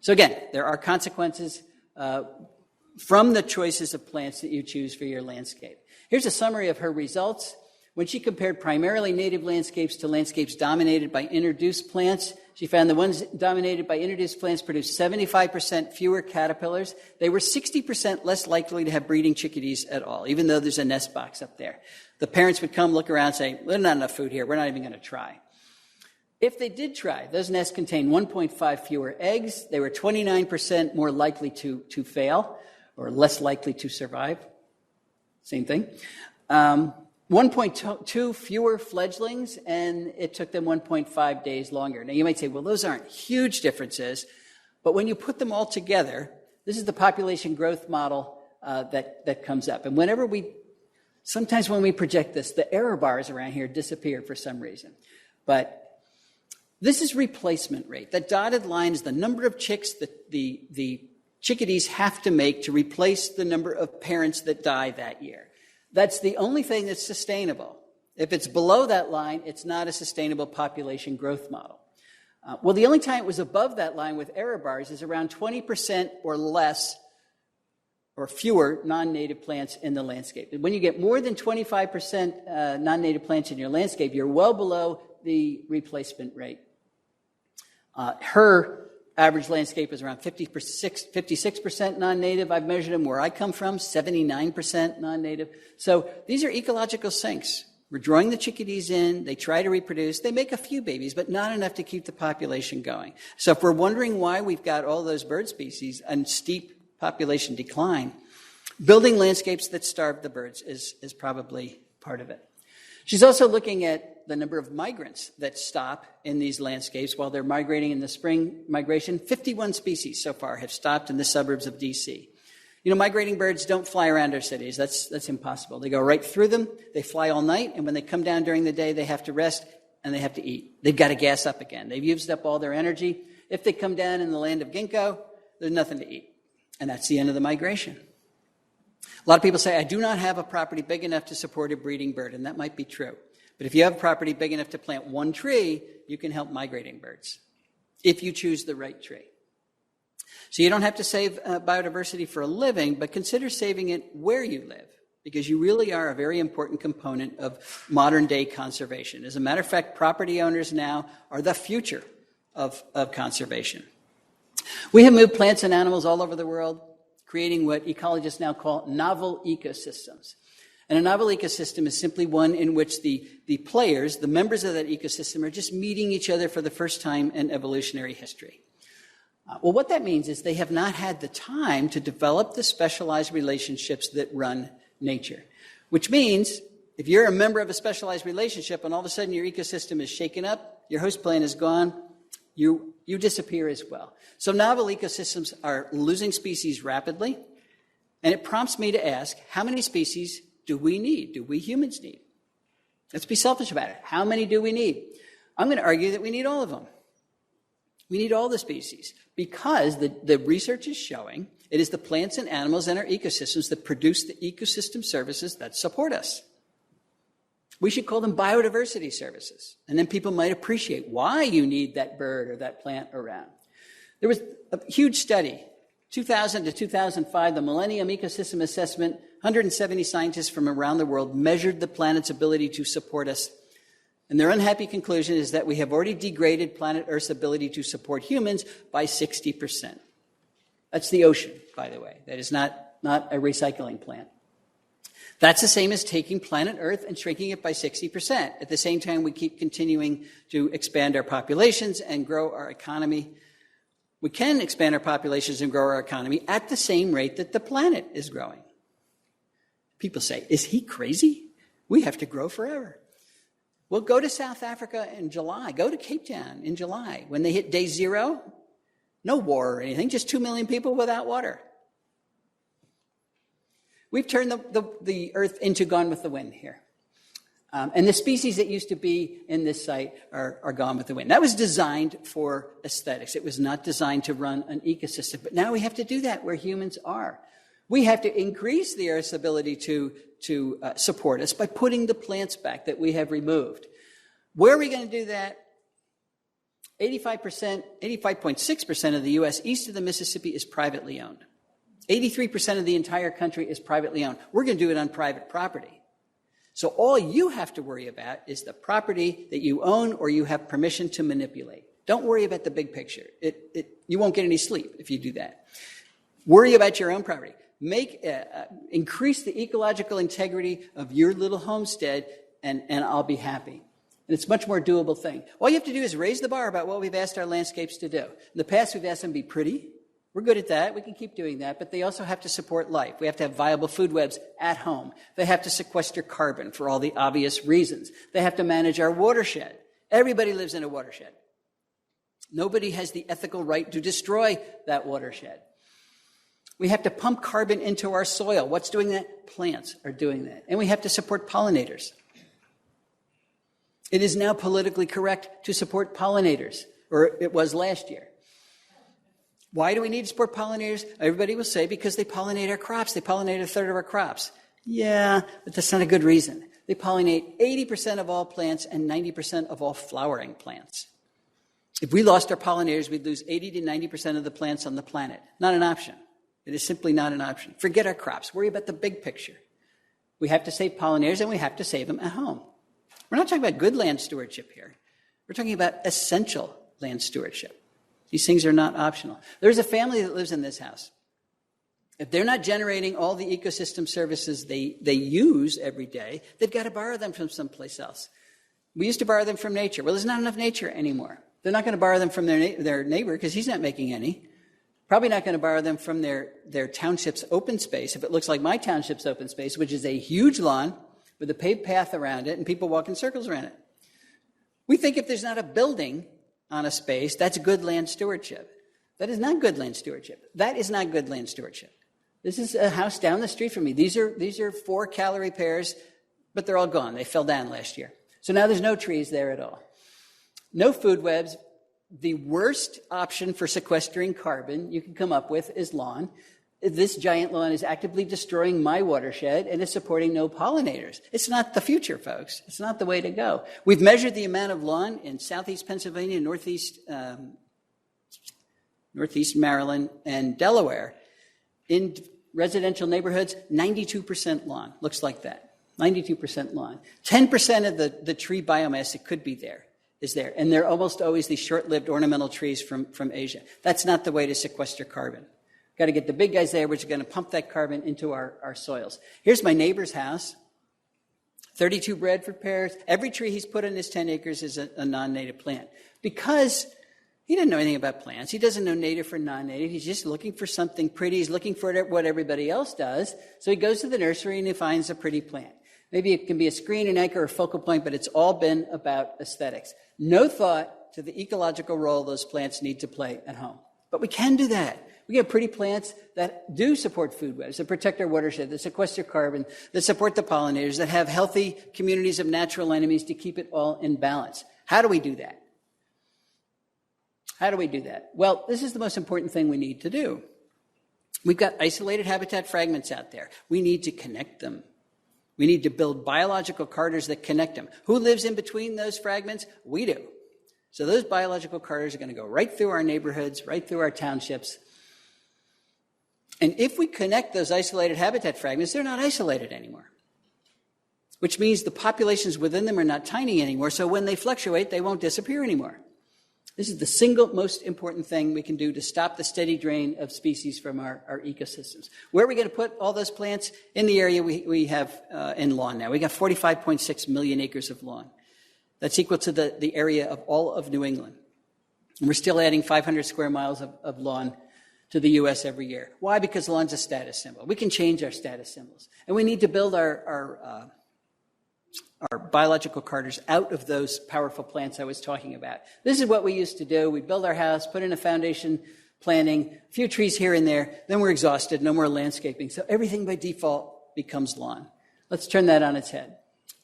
So again, there are consequences from the choices of plants that you choose for your landscape. Here's a summary of her results. When she compared primarily native landscapes to landscapes dominated by introduced plants, she found the ones dominated by introduced plants produced 75% fewer caterpillars. They were 60% less likely to have breeding chickadees at all, even though there's a nest box up there. The parents would come look around and say, there's not enough food here. We're not even going to try. If they did try, those nests contained 1.5 fewer eggs. They were 29% more likely to fail or less likely to survive. Same thing. 1.2 fewer fledglings, and it took them 1.5 days longer. Now, you might say, well, those aren't huge differences, but when you put them all together, this is the population growth model that comes up. And sometimes when we project this, the error bars around here disappear for some reason. But this is replacement rate. That dotted line is the number of chicks that the chickadees have to make to replace the number of parents that die that year. That's the only thing that's sustainable. If it's below that line, it's not a sustainable population growth model. Well, the only time it was above that line with error bars is around 20% or less or fewer non-native plants in the landscape. When you get more than 25% non-native plants in your landscape, you're well below the replacement rate. Her average landscape is around 56% non-native. I've measured them where I come from, 79% non-native. So these are ecological sinks. We're drawing the chickadees in. They try to reproduce. They make a few babies, but not enough to keep the population going. So if we're wondering why we've got all those bird species and steep population decline, building landscapes that starve the birds is probably part of it. She's also looking at the number of migrants that stop in these landscapes while they're migrating in the spring migration. 51 species so far have stopped in the suburbs of D.C. You know, migrating birds don't fly around our cities. That's impossible. They go right through them. They fly all night, and when they come down during the day, they have to rest and they have to eat. They've got to gas up again. They've used up all their energy. If they come down in the land of ginkgo, there's nothing to eat. And that's the end of the migration. A lot of people say, I do not have a property big enough to support a breeding bird, and that might be true. But if you have a property big enough to plant one tree, you can help migrating birds, if you choose the right tree. So you don't have to save biodiversity for a living, but consider saving it where you live, because you really are a very important component of modern-day conservation. As a matter of fact, property owners now are the future of conservation. We have moved plants and animals all over the world, creating what ecologists now call novel ecosystems. And a novel ecosystem is simply one in which the players, the members of that ecosystem, are just meeting each other for the first time in evolutionary history. Well, what that means is they have not had the time to develop the specialized relationships that run nature, which means If you're a member of a specialized relationship and all of a sudden your ecosystem is shaken up, your host plant is gone, you disappear as well. So novel ecosystems are losing species rapidly, and it prompts me to ask, how many species do we need? Do we humans need? Let's be selfish about it. How many do we need? I'm going to argue that we need all of them. We need all the species because the research is showing it is the plants and animals in our ecosystems that produce the ecosystem services that support us. We should call them biodiversity services, and then people might appreciate why you need that bird or that plant around. There was a huge study, 2000 to 2005, the Millennium Ecosystem Assessment. 170 scientists from around the world measured the planet's ability to support us. And their unhappy conclusion is that we have already degraded planet Earth's ability to support humans by 60%. That's the ocean, by the way. That is not a recycling plant. That's the same as taking planet Earth and shrinking it by 60%. At the same time, we keep continuing to expand our populations and grow our economy. We can expand our populations and grow our economy at the same rate that the planet is growing. People say, is he crazy? We have to grow forever. Well, go to South Africa in July. Go to Cape Town in July. When they hit day 0, no war or anything, just 2 million people without water. We've turned the Earth into Gone with the Wind here. And the species that used to be in this site are gone with the wind. That was designed for aesthetics. It was not designed to run an ecosystem. But now we have to do that where humans are. We have to increase the Earth's ability to support us by putting the plants back that we have removed. Where are we going to do that? 85.6% of the U.S. east of the Mississippi is privately owned. 83% of the entire country is privately owned. We're going to do it on private property. So all you have to worry about is the property that you own or you have permission to manipulate. Don't worry about the big picture. You won't get any sleep if you do that. Worry about your own property. Increase the ecological integrity of your little homestead, and I'll be happy. And it's a much more doable thing. All you have to do is raise the bar about what we've asked our landscapes to do. In the past, we've asked them to be pretty. We're good at that. We can keep doing that. But they also have to support life. We have to have viable food webs at home. They have to sequester carbon for all the obvious reasons. They have to manage our watershed. Everybody lives in a watershed. Nobody has the ethical right to destroy that watershed. We have to pump carbon into our soil. What's doing that? Plants are doing that. And we have to support pollinators. It is now politically correct to support pollinators, or it was last year. Why do we need to support pollinators? Everybody will say because they pollinate our crops. They pollinate a third of our crops. Yeah, but that's not a good reason. They pollinate 80% of all plants and 90% of all flowering plants. If we lost our pollinators, we'd lose 80 to 90% of the plants on the planet. Not an option. It is simply not an option. Forget our crops. Worry about the big picture. We have to save pollinators, and we have to save them at home. We're not talking about good land stewardship here. We're talking about essential land stewardship. These things are not optional. There's a family that lives in this house. If they're not generating all the ecosystem services they use every day, they've got to borrow them from someplace else. We used to borrow them from nature. Well, there's not enough nature anymore. They're not going to borrow them from their neighbor because he's not making any. Probably not going to borrow them from their township's open space, if it looks like my township's open space, which is a huge lawn with a paved path around it and people walk in circles around it. We think if there's not a building on a space, that's good land stewardship. That is not good land stewardship. That is not good land stewardship. This is a house down the street from me. These are 4-calorie pears, but they're all gone. They fell down last year. So now there's no trees there at all. No food webs. The worst option for sequestering carbon you can come up with is lawn. This giant lawn is actively destroying my watershed and is supporting no pollinators. It's not the future, folks. It's not the way to go. We've measured the amount of lawn in southeast Pennsylvania, northeast Maryland, and Delaware. In residential neighborhoods, 92% lawn. Looks like that. 92% lawn. 10% of the tree biomass that could be there is there. And they're almost always these short-lived ornamental trees from Asia. That's not the way to sequester carbon. Got to get the big guys there, which are going to pump that carbon into our soils. Here's my neighbor's house. 32 Bradford pears. Every tree he's put in his 10 acres is a non-native plant. Because he doesn't know anything about plants. He doesn't know native or non-native. He's just looking for something pretty. He's looking for what everybody else does. So he goes to the nursery and he finds a pretty plant. Maybe it can be a screen, an anchor, or focal point, but it's all been about aesthetics. No thought to the ecological role those plants need to play at home. But we can do that. We get pretty plants that do support food webs, that protect our watershed, that sequester carbon, that support the pollinators, that have healthy communities of natural enemies to keep it all in balance. How do we do that? How do we do that? Well, this is the most important thing we need to do. We've got isolated habitat fragments out there. We need to connect them. We need to build biological corridors that connect them. Who lives in between those fragments? We do. So those biological corridors are going to go right through our neighborhoods, right through our townships. And if we connect those isolated habitat fragments, they're not isolated anymore, which means the populations within them are not tiny anymore, so when they fluctuate, they won't disappear anymore. This is the single most important thing we can do to stop the steady drain of species from our ecosystems. Where are we going to put all those plants? In the area we have in lawn now. We got 45.6 million acres of lawn. That's equal to the area of all of New England. And we're still adding 500 square miles of lawn to the U.S. every year. Why? Because lawn's a status symbol. We can change our status symbols. And we need to build our biological corridors out of those powerful plants I was talking about. This is what we used to do. We'd build our house, put in a foundation, planting, a few trees here and there, then we're exhausted, no more landscaping. So everything by default becomes lawn. Let's turn that on its head.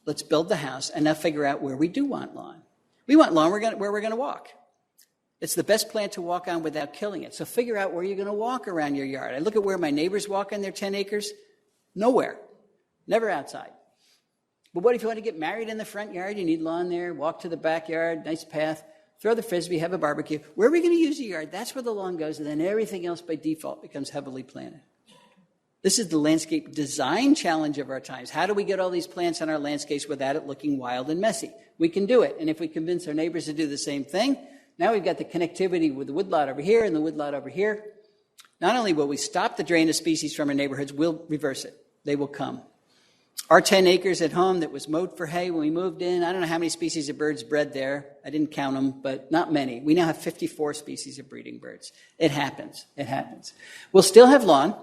Let's build the house and now figure out where we do want lawn. We want lawn where we're going to walk. It's the best plant to walk on without killing it. So figure out where you're going to walk around your yard. I look at where my neighbors walk on their 10 acres. Nowhere. Never outside. But what if you want to get married in the front yard? You need lawn there. Walk to the backyard. Nice path. Throw the frisbee. Have a barbecue. Where are we going to use the yard? That's where the lawn goes. And then everything else by default becomes heavily planted. This is the landscape design challenge of our times. How do we get all these plants on our landscapes without it looking wild and messy? We can do it. And if we convince our neighbors to do the same thing, now we've got the connectivity with the woodlot over here and the woodlot over here. Not only will we stop the drain of species from our neighborhoods, we'll reverse it. They will come. Our 10 acres at home that was mowed for hay when we moved in, I don't know how many species of birds bred there. I didn't count them, but not many. We now have 54 species of breeding birds. It happens. It happens. We'll still have lawn,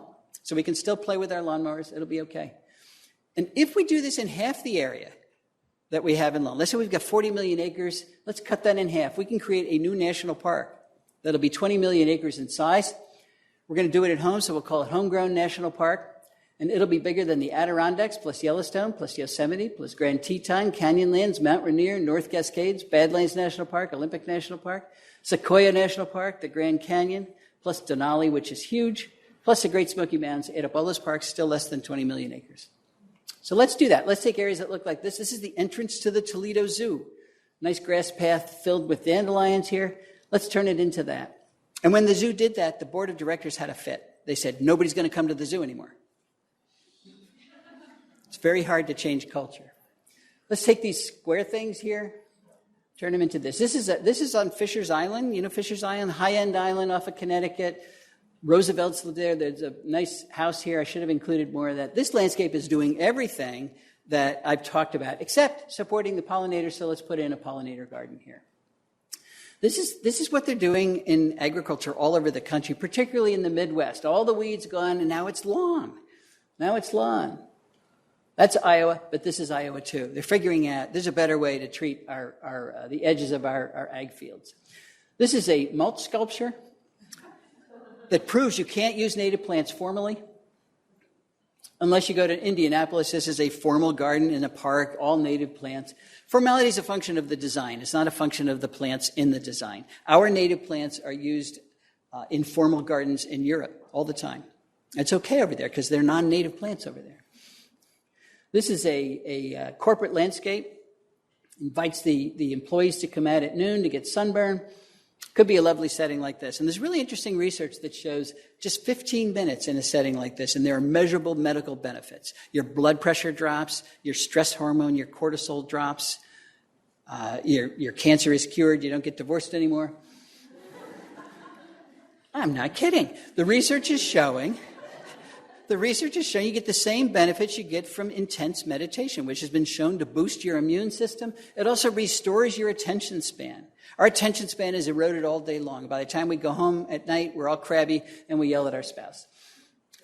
so we can still play with our lawnmowers. It'll be okay. And if we do this in half the area that we have in lawn, let's say we've got 40 million acres, let's cut that in half. We can create a new national park that'll be 20 million acres in size. We're going to do it at home, so we'll call it Homegrown National Park. And it'll be bigger than the Adirondacks, plus Yellowstone, plus Yosemite, plus Grand Teton, Canyonlands, Mount Rainier, North Cascades, Badlands National Park, Olympic National Park, Sequoia National Park, the Grand Canyon, plus Denali, which is huge, plus the Great Smoky Mountains. Add up all those parks, still less than 20 million acres. So let's do that. Let's take areas that look like this. This is the entrance to the Toledo Zoo. Nice grass path filled with dandelions here. Let's turn it into that. And when the zoo did that, the board of directors had a fit. They said, nobody's going to come to the zoo anymore. It's very hard to change culture. Let's take these square things here, turn them into this. This is on Fisher's Island. You know Fisher's Island, high-end island off of Connecticut. Roosevelt's there. There's a nice house here. I should have included more of that. This landscape is doing everything that I've talked about, except supporting the pollinators, so let's put in a pollinator garden here. This is what they're doing in agriculture all over the country, particularly in the Midwest. All the weeds gone, and now it's lawn. Now it's lawn. That's Iowa, but this is Iowa too. They're figuring out there's a better way to treat the edges of our ag fields. This is a mulch sculpture that proves you can't use native plants formally. Unless you go to Indianapolis, this is a formal garden in a park, all native plants. Formality is a function of the design. It's not a function of the plants in the design. Our native plants are used in formal gardens in Europe all the time. It's okay over there because they're non-native plants over there. This is a corporate landscape. Invites the employees to come out at noon to get sunburn. Could be a lovely setting like this. And there's really interesting research that shows just 15 minutes in a setting like this, and there are measurable medical benefits. Your blood pressure drops, your stress hormone, your cortisol drops, your cancer is cured, you don't get divorced anymore. I'm not kidding. The research is showing you get the same benefits you get from intense meditation, which has been shown to boost your immune system. It also restores your attention span. Our attention span is eroded all day long. By the time we go home at night, we're all crabby and we yell at our spouse.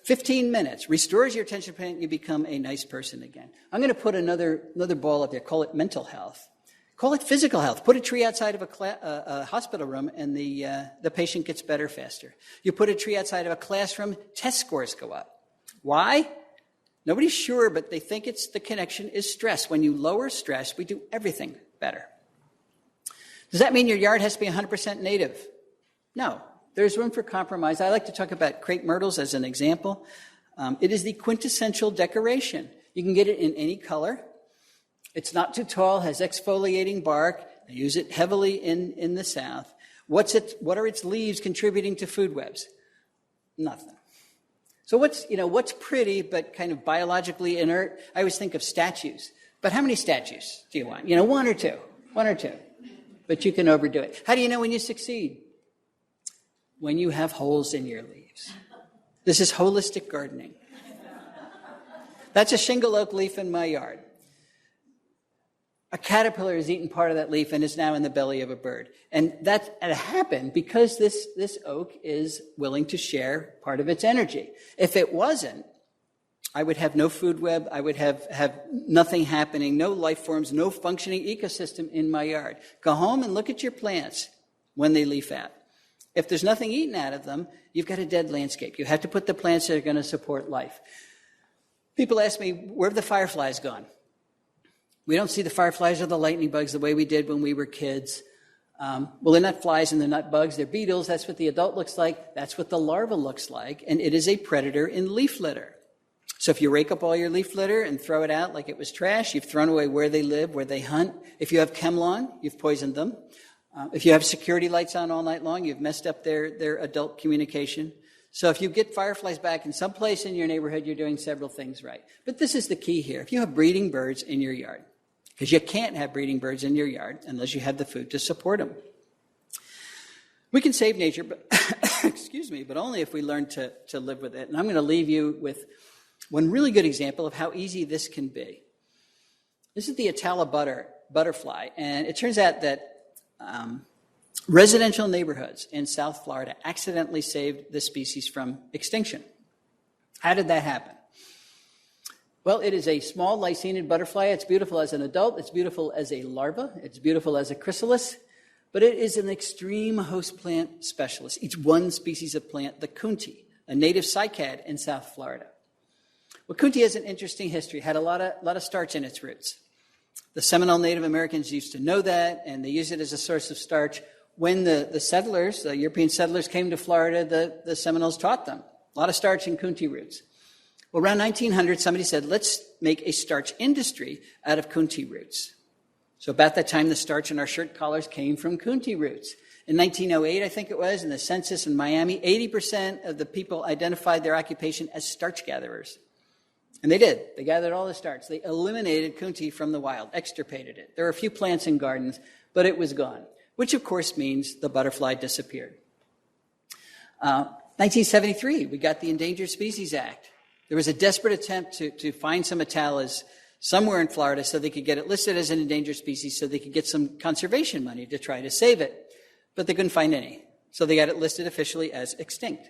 15 minutes, restores your attention span, you become a nice person again. I'm going to put another ball up there, call it mental health. Call it physical health. Put a tree outside of a hospital room and the patient gets better faster. You put a tree outside of a classroom, test scores go up. Why? Nobody's sure, but they think the connection is stress. When you lower stress, we do everything better. Does that mean your yard has to be 100% native? No. There's room for compromise. I like to talk about crepe myrtles as an example. It is the quintessential decoration. You can get it in any color. It's not too tall, has exfoliating bark. They use it heavily in the South. What are its leaves contributing to food webs? Nothing. So what's pretty but kind of biologically inert? I always think of statues. But how many statues do you want? One or two. But you can overdo it. How do you know when you succeed? When you have holes in your leaves. This is holistic gardening. That's a shingle oak leaf in my yard. A caterpillar has eaten part of that leaf and is now in the belly of a bird. And that happened because this oak is willing to share part of its energy. If it wasn't, I would have no food web, I would have nothing happening, no life forms, no functioning ecosystem in my yard. Go home and look at your plants when they leaf out. If there's nothing eaten out of them, you've got a dead landscape. You have to put the plants that are going to support life. People ask me, where have the fireflies gone? We don't see the fireflies or the lightning bugs the way we did when we were kids. Well, they're not flies and they're not bugs, they're beetles. That's what the adult looks like. That's what the larva looks like. And it is a predator in leaf litter. So if you rake up all your leaf litter and throw it out like it was trash, you've thrown away where they live, where they hunt. If you have Chemlon, you've poisoned them. If you have security lights on all night long, you've messed up their adult communication. So if you get fireflies back in some place in your neighborhood, you're doing several things right. But this is the key here. If you have breeding birds in your yard, because you can't have breeding birds in your yard unless you have the food to support them. We can save nature, but but only if we learn to live with it. And I'm going to leave you with one really good example of how easy this can be. This is the Atala butterfly, and it turns out that residential neighborhoods in South Florida accidentally saved this species from extinction. How did that happen? Well, it is a small lycaenid butterfly. It's beautiful as an adult. It's beautiful as a larva. It's beautiful as a chrysalis. But it is an extreme host plant specialist. It's one species of plant, the coontie, a native cycad in South Florida. Well, coontie has an interesting history. It had a lot of starch in its roots. The Seminole Native Americans used to know that, and they used it as a source of starch. When the settlers, the European settlers, came to Florida, the Seminoles taught them. A lot of starch in coontie roots. Well, around 1900, somebody said, let's make a starch industry out of coontie roots. So about that time, the starch in our shirt collars came from coontie roots. In 1908, I think it was, in the census in Miami, 80% of the people identified their occupation as starch gatherers. And they did. They gathered all the starch. They eliminated coontie from the wild, extirpated it. There were a few plants in gardens, but it was gone, which of course means the butterfly disappeared. 1973, we got the Endangered Species Act. There was a desperate attempt to find some Atalas somewhere in Florida so they could get it listed as an endangered species so they could get some conservation money to try to save it. But they couldn't find any. So they got it listed officially as extinct.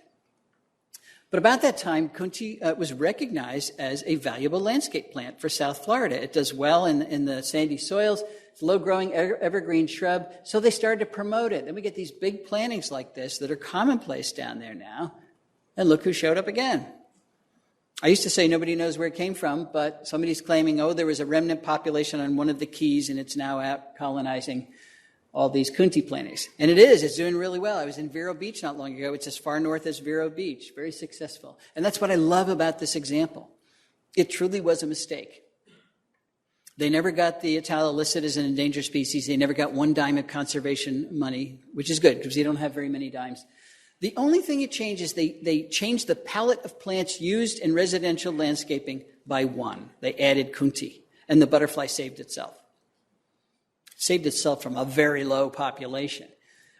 But about that time, coontie was recognized as a valuable landscape plant for South Florida. It does well in the sandy soils. It's a low-growing evergreen shrub. So they started to promote it. Then we get these big plantings like this that are commonplace down there now. And look who showed up again. I used to say nobody knows where it came from, but somebody's claiming, there was a remnant population on one of the keys, and it's now out colonizing all these coontie plantings. And it's doing really well. I was in Vero Beach not long ago. It's as far north as Vero Beach. Very successful. And that's what I love about this example. It truly was a mistake. They never got the Atala listed as an endangered species. They never got one dime of conservation money, which is good because you don't have very many dimes. The only thing it changed is they changed the palette of plants used in residential landscaping by one. They added coontie, and the butterfly saved itself. It saved itself from a very low population,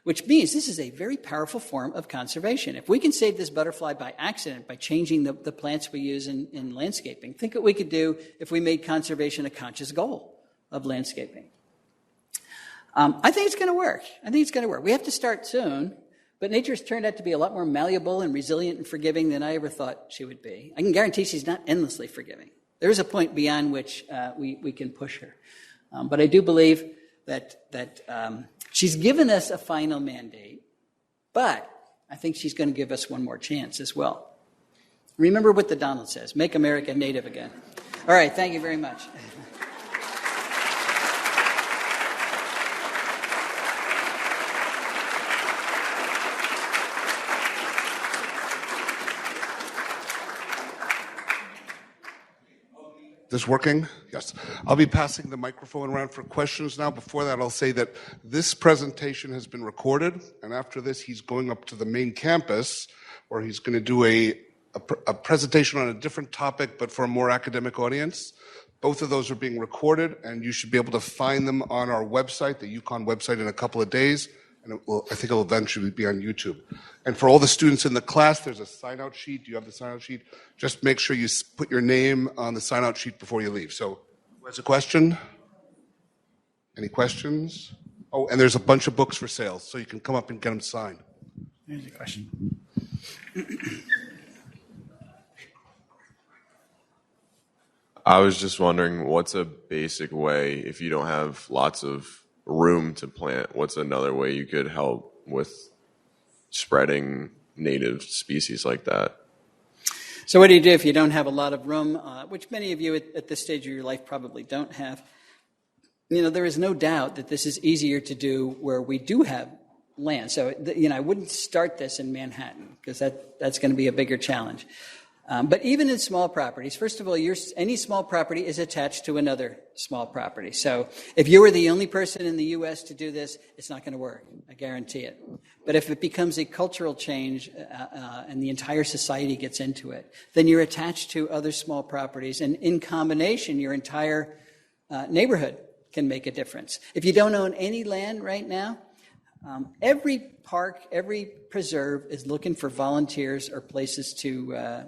which means this is a very powerful form of conservation. If we can save this butterfly by accident, by changing the plants we use in landscaping, think what we could do if we made conservation a conscious goal of landscaping. I think it's going to work. We have to start soon. But nature's turned out to be a lot more malleable and resilient and forgiving than I ever thought she would be. I can guarantee she's not endlessly forgiving. There is a point beyond which we can push her. But I do believe that she's given us a final mandate, but I think she's going to give us one more chance as well. Remember what the Donald says, make America native again. All right, thank you very much. This working? Yes. I'll be passing the microphone around for questions now. Before that, I'll say that this presentation has been recorded, and after this, he's going up to the main campus, where he's going to do a presentation on a different topic, but for a more academic audience. Both of those are being recorded, and you should be able to find them on our website, the UConn website, in a couple of days. And I think it'll eventually be on YouTube. And for all the students in the class, there's a sign-out sheet. Do you have the sign-out sheet? Just make sure you put your name on the sign-out sheet before you leave. So, who has a question? Any questions? Oh, and there's a bunch of books for sale, so you can come up and get them signed. There's a question. I was just wondering, what's a basic way, if you don't have lots of room to plant, what's another way you could help with spreading native species like that? So what do you do if you don't have a lot of room, which many of you at this stage of your life probably don't have? There is no doubt that this is easier to do where we do have land. So, I wouldn't start this in Manhattan because that's going to be a bigger challenge. But even in small properties, first of all, any small property is attached to another small property. So if you were the only person in the U.S. to do this, it's not going to work. I guarantee it. But if it becomes a cultural change and the entire society gets into it, then you're attached to other small properties. And in combination, your entire neighborhood can make a difference. If you don't own any land right now, every park, every preserve is looking for volunteers or places to...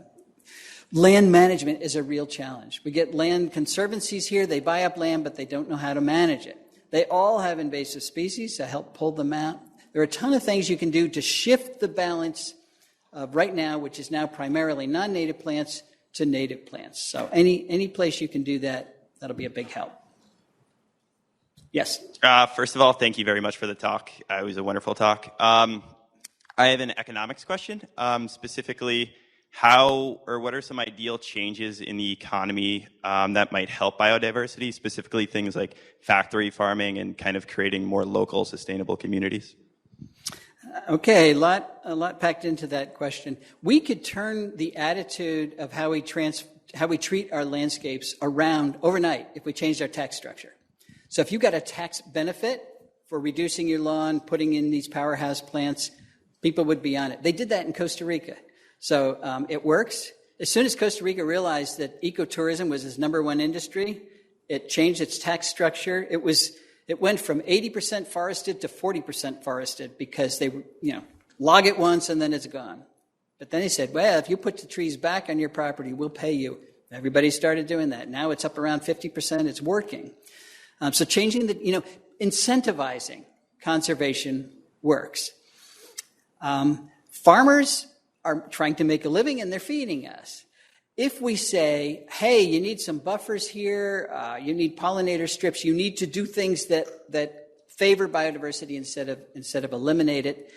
Land management is a real challenge. We get land conservancies here. They buy up land, but they don't know how to manage it. They all have invasive species to help pull them out. There are a ton of things you can do to shift the balance of right now, which is now primarily non-native plants, to native plants. So any place you can do that, that'll be a big help. Yes? First of all, thank you very much for the talk. It was a wonderful talk. I have an economics question, specifically how or what are some ideal changes in the economy that might help biodiversity, specifically things like factory farming and kind of creating more local sustainable communities? Okay, a lot packed into that question. We could turn the attitude of how we treat our landscapes around overnight if we changed our tax structure. So if you got a tax benefit for reducing your lawn, putting in these powerhouse plants, people would be on it. They did that in Costa Rica. So it works. As soon as Costa Rica realized that ecotourism was its number one industry, it changed its tax structure. It went from 80% forested to 40% forested because they, log it once and then it's gone. But then they said, well, if you put the trees back on your property, we'll pay you. Everybody started doing that. Now it's up around 50%. It's working. So changing incentivizing conservation works. Farmers are trying to make a living and they're feeding us. If we say, hey, you need some buffers here, you need pollinator strips, you need to do things that favor biodiversity instead of eliminate it,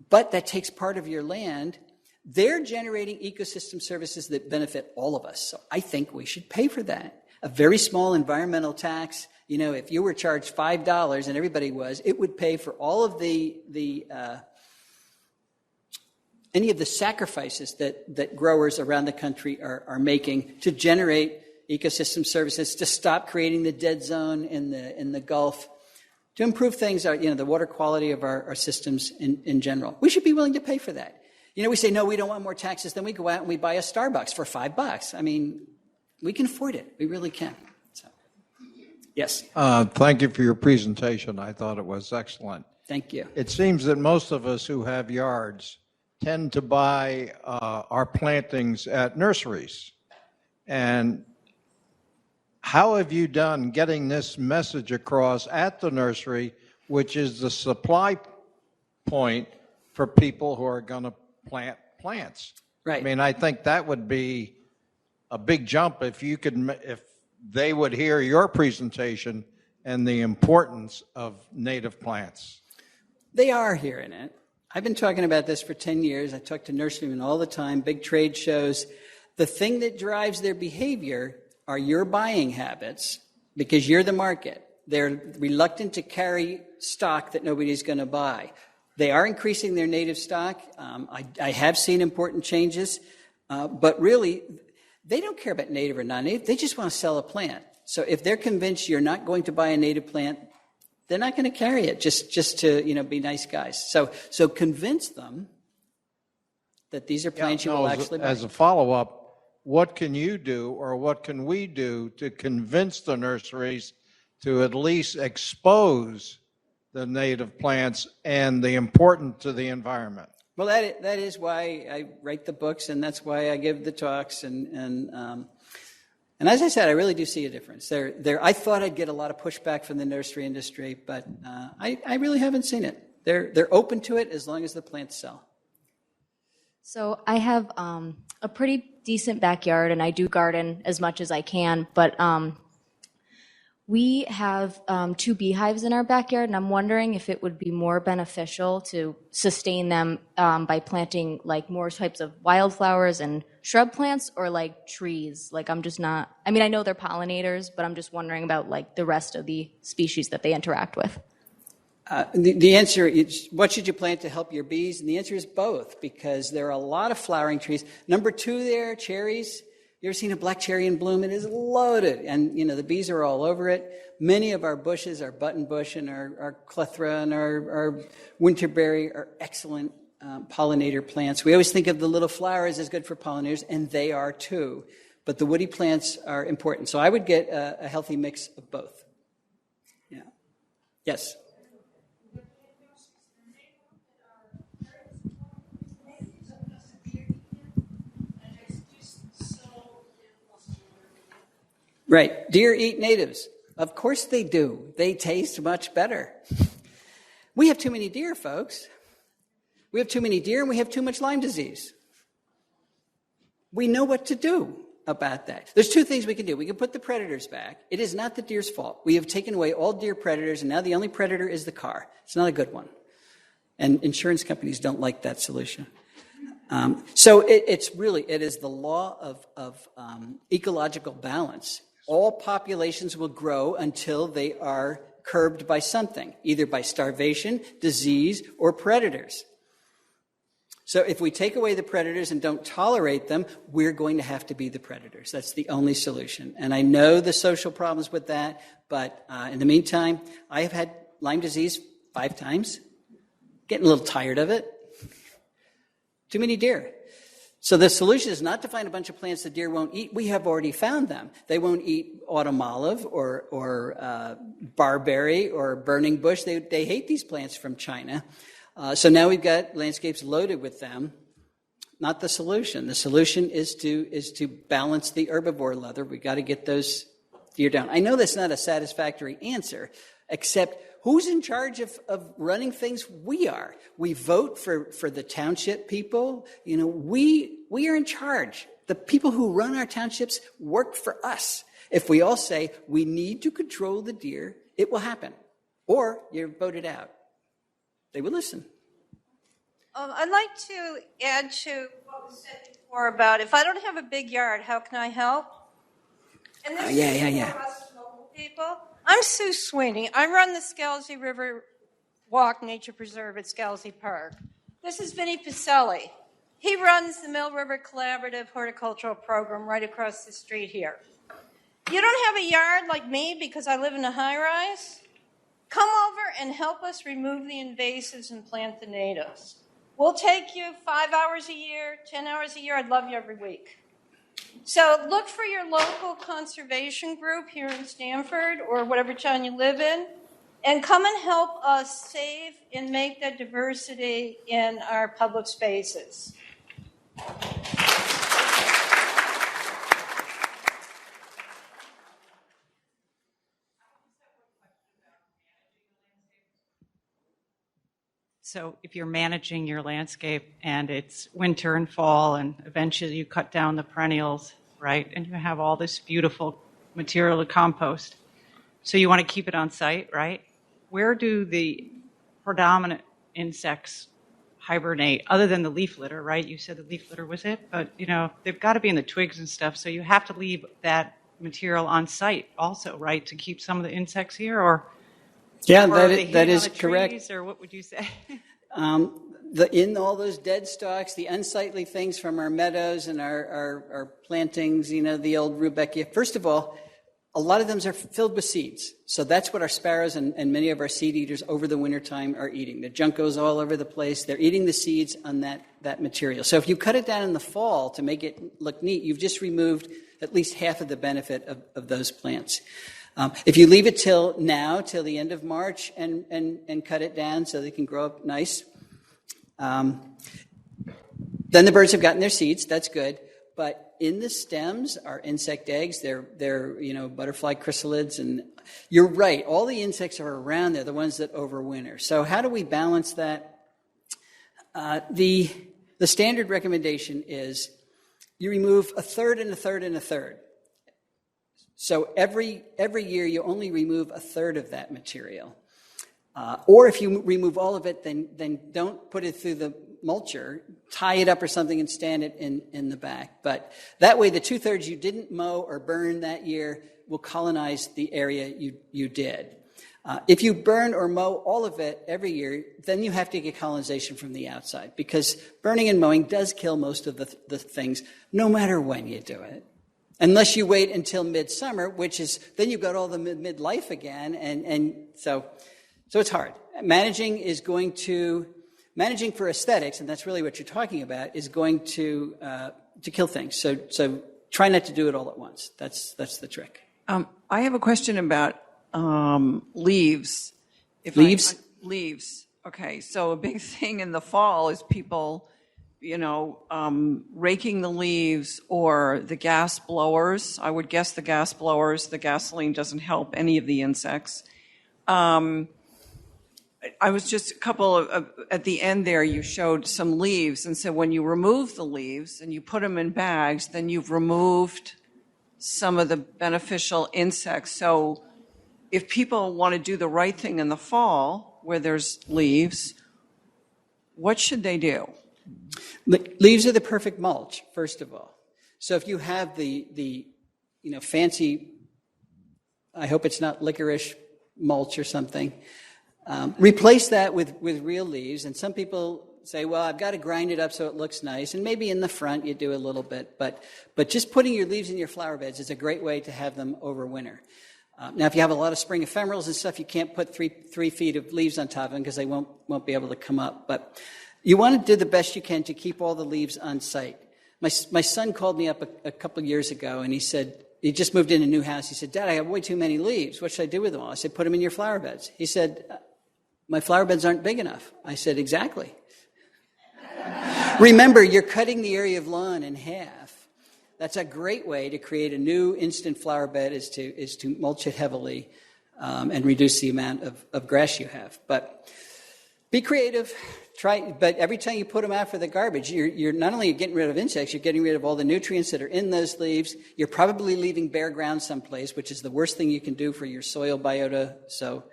but that takes part of your land, they're generating ecosystem services that benefit all of us. So I think we should pay for that. A very small environmental tax, if you were charged $5 and everybody was, it would pay for all of any of the sacrifices that growers around the country are making to generate ecosystem services, to stop creating the dead zone in the Gulf, to improve things, the water quality of our systems in general. We should be willing to pay for that. We say, no, we don't want more taxes. Then we go out and we buy a Starbucks for $5. I mean, we can afford it. We really can. So, yes. Thank you for your presentation. I thought it was excellent. Thank you. It seems that most of us who have yards tend to buy our plantings at nurseries. And how have you done getting this message across at the nursery, which is the supply point for people who are going to plant plants. Right. I mean, I think that would be a big jump if if they would hear your presentation and the importance of native plants. They are hearing it. I've been talking about this for 10 years. I talk to nurserymen all the time, big trade shows. The thing that drives their behavior are your buying habits because you're the market. They're reluctant to carry stock that nobody's going to buy. They are increasing their native stock. I have seen important changes, but really, they don't care about native or non-native. They just want to sell a plant. So if they're convinced you're not going to buy a native plant, they're not going to carry it just to be nice guys. So convince them that these are plants you will actually buy. As a follow-up, what can you do or what can we do to convince the nurseries to at least expose the native plants and the importance to the environment? Well, that is why I write the books, and that's why I give the talks. And as I said, I really do see a difference. I thought I'd get a lot of pushback from the nursery industry, but I really haven't seen it. They're open to it as long as the plants sell. So I have a pretty decent backyard, and I do garden as much as I can, but we have 2 beehives in our backyard, and I'm wondering if it would be more beneficial to sustain them by planting like more types of wildflowers and shrub plants or like trees. Like I'm just not, I mean, I know they're pollinators, but I'm just wondering about like the rest of the species that they interact with. The answer is, what should you plant to help your bees? And the answer is both, because there are a lot of flowering trees. Number 2 there, cherries. You ever seen a black cherry in bloom? It is loaded, and the bees are all over it. Many of our bushes, our buttonbush and our clethra and our winterberry are excellent pollinator plants. We always think of the little flowers as good for pollinators, and they are too. But the woody plants are important. So I would get a healthy mix of both. Yeah. Yes. Right. Deer eat natives. Of course they do. They taste much better. We have too many deer, folks. We have too many deer and we have too much Lyme disease. We know what to do about that. There's 2 things we can do. We can put the predators back. It is not the deer's fault. We have taken away all deer predators, and now the only predator is the car. It's not a good one. And insurance companies don't like that solution. So it is the law of ecological balance. All populations will grow until they are curbed by something, either by starvation, disease, or predators. So if we take away the predators and don't tolerate them, we're going to have to be the predators. That's the only solution. And I know the social problems with that, but in the meantime, I have had Lyme disease 5 times. Getting a little tired of it. Too many deer. So the solution is not to find a bunch of plants the deer won't eat. We have already found them. They won't eat autumn olive or barberry or burning bush. They hate these plants from China. So now we've got landscapes loaded with them. Not the solution. The solution is to balance the herbivore leather. We've got to get those deer down. I know that's not a satisfactory answer, except who's in charge of running things? We are. We vote for the township people. We are in charge. The people who run our townships work for us. If we all say we need to control the deer, it will happen. Or you're voted out. They will listen. I'd like to add to what was said before about if I don't have a big yard, how can I help? And this is for us local people. I'm Sue Sweeney. I run the Scalzi River Walk Nature Preserve at Scalzi Park. This is Vinny Piselli. He runs the Mill River Collaborative Horticultural Program right across the street here. You don't have a yard like me because I live in a high-rise? Come over and help us remove the invasives and plant the natives. We'll take you 5 hours a year, 10 hours a year. I'd love you every week. So look for your local conservation group here in Stamford or whatever town you live in, and come and help us save and make that diversity in our public spaces. So if you're managing your landscape and it's winter and fall and eventually you cut down the perennials, right, and you have all this beautiful material to compost, so you want to keep it on site, right? Where do the predominant insects hibernate, other than the leaf litter, right? You said the leaf litter was it, but they've got to be in the twigs and stuff, so you have to leave that material on site also, right, to keep some of the insects here, or that is correct. Trees, or what would you say? In all those dead stalks, the unsightly things from our meadows and our plantings, the old rudbeckia. First of all, a lot of them are filled with seeds. So that's what our sparrows and many of our seed eaters over the wintertime are eating. The junk goes all over the place. They're eating the seeds on that material. So if you cut it down in the fall to make it look neat, you've just removed at least half of the benefit of those plants. If you leave it till the end of March, and cut it down so they can grow up nice, then the birds have gotten their seeds. That's good. But in the stems are insect eggs. They're butterfly chrysalids, and you're right. All the insects are around there, the ones that overwinter. So how do we balance that? The standard recommendation is you remove a third and a third and a third. So every year you only remove a third of that material. Or if you remove all of it, then don't put it through the mulcher, tie it up or something and stand it in the back. But that way the 2/3 you didn't mow or burn that year will colonize the area you did. If you burn or mow all of it every year, then you have to get colonization from the outside, because burning and mowing does kill most of the things, no matter when you do it. Unless you wait until midsummer, which is, then you've got all the midlife again, and so it's hard. Managing for aesthetics, and that's really what you're talking about, is going to kill things. So try not to do it all at once. That's the trick. I have a question about leaves. Leaves? Leaves. Okay, so a big thing in the fall is people, raking the leaves, or the gas blowers. I would guess the gas blowers. The gasoline doesn't help any of the insects. I was just at the end there, you showed some leaves, and so when you remove the leaves and you put them in bags, then you've removed some of the beneficial insects. So if people want to do the right thing in the fall where there's leaves, what should they do? Leaves are the perfect mulch, first of all. So if you have the fancy, I hope it's not licorice mulch or something, replace that with real leaves. And some people say, well, I've got to grind it up so it looks nice. And maybe in the front you do a little bit. But just putting your leaves in your flower beds is a great way to have them over winter. Now, if you have a lot of spring ephemerals and stuff, you can't put 3 feet of leaves on top of them because they won't be able to come up. But you want to do the best you can to keep all the leaves on site. My son called me up a couple years ago, and he said, he just moved in a new house. He said, Dad, I have way too many leaves. What should I do with them all? I said, put them in your flower beds. He said, my flower beds aren't big enough. I said, exactly. Remember, you're cutting the area of lawn in half. That's a great way to create a new instant flower bed, is to mulch it heavily and reduce the amount of grass you have. But be creative. But every time you put them out for the garbage, you're not only getting rid of insects, you're getting rid of all the nutrients that are in those leaves. You're probably leaving bare ground someplace, which is the worst thing you can do for your soil biota. So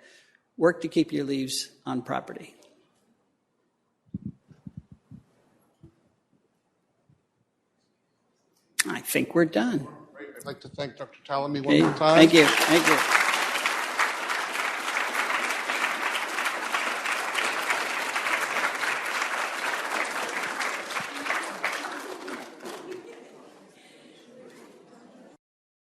work to keep your leaves on property. I think we're done. Great. I'd like to thank Dr. Tallamy one more time. Thank you.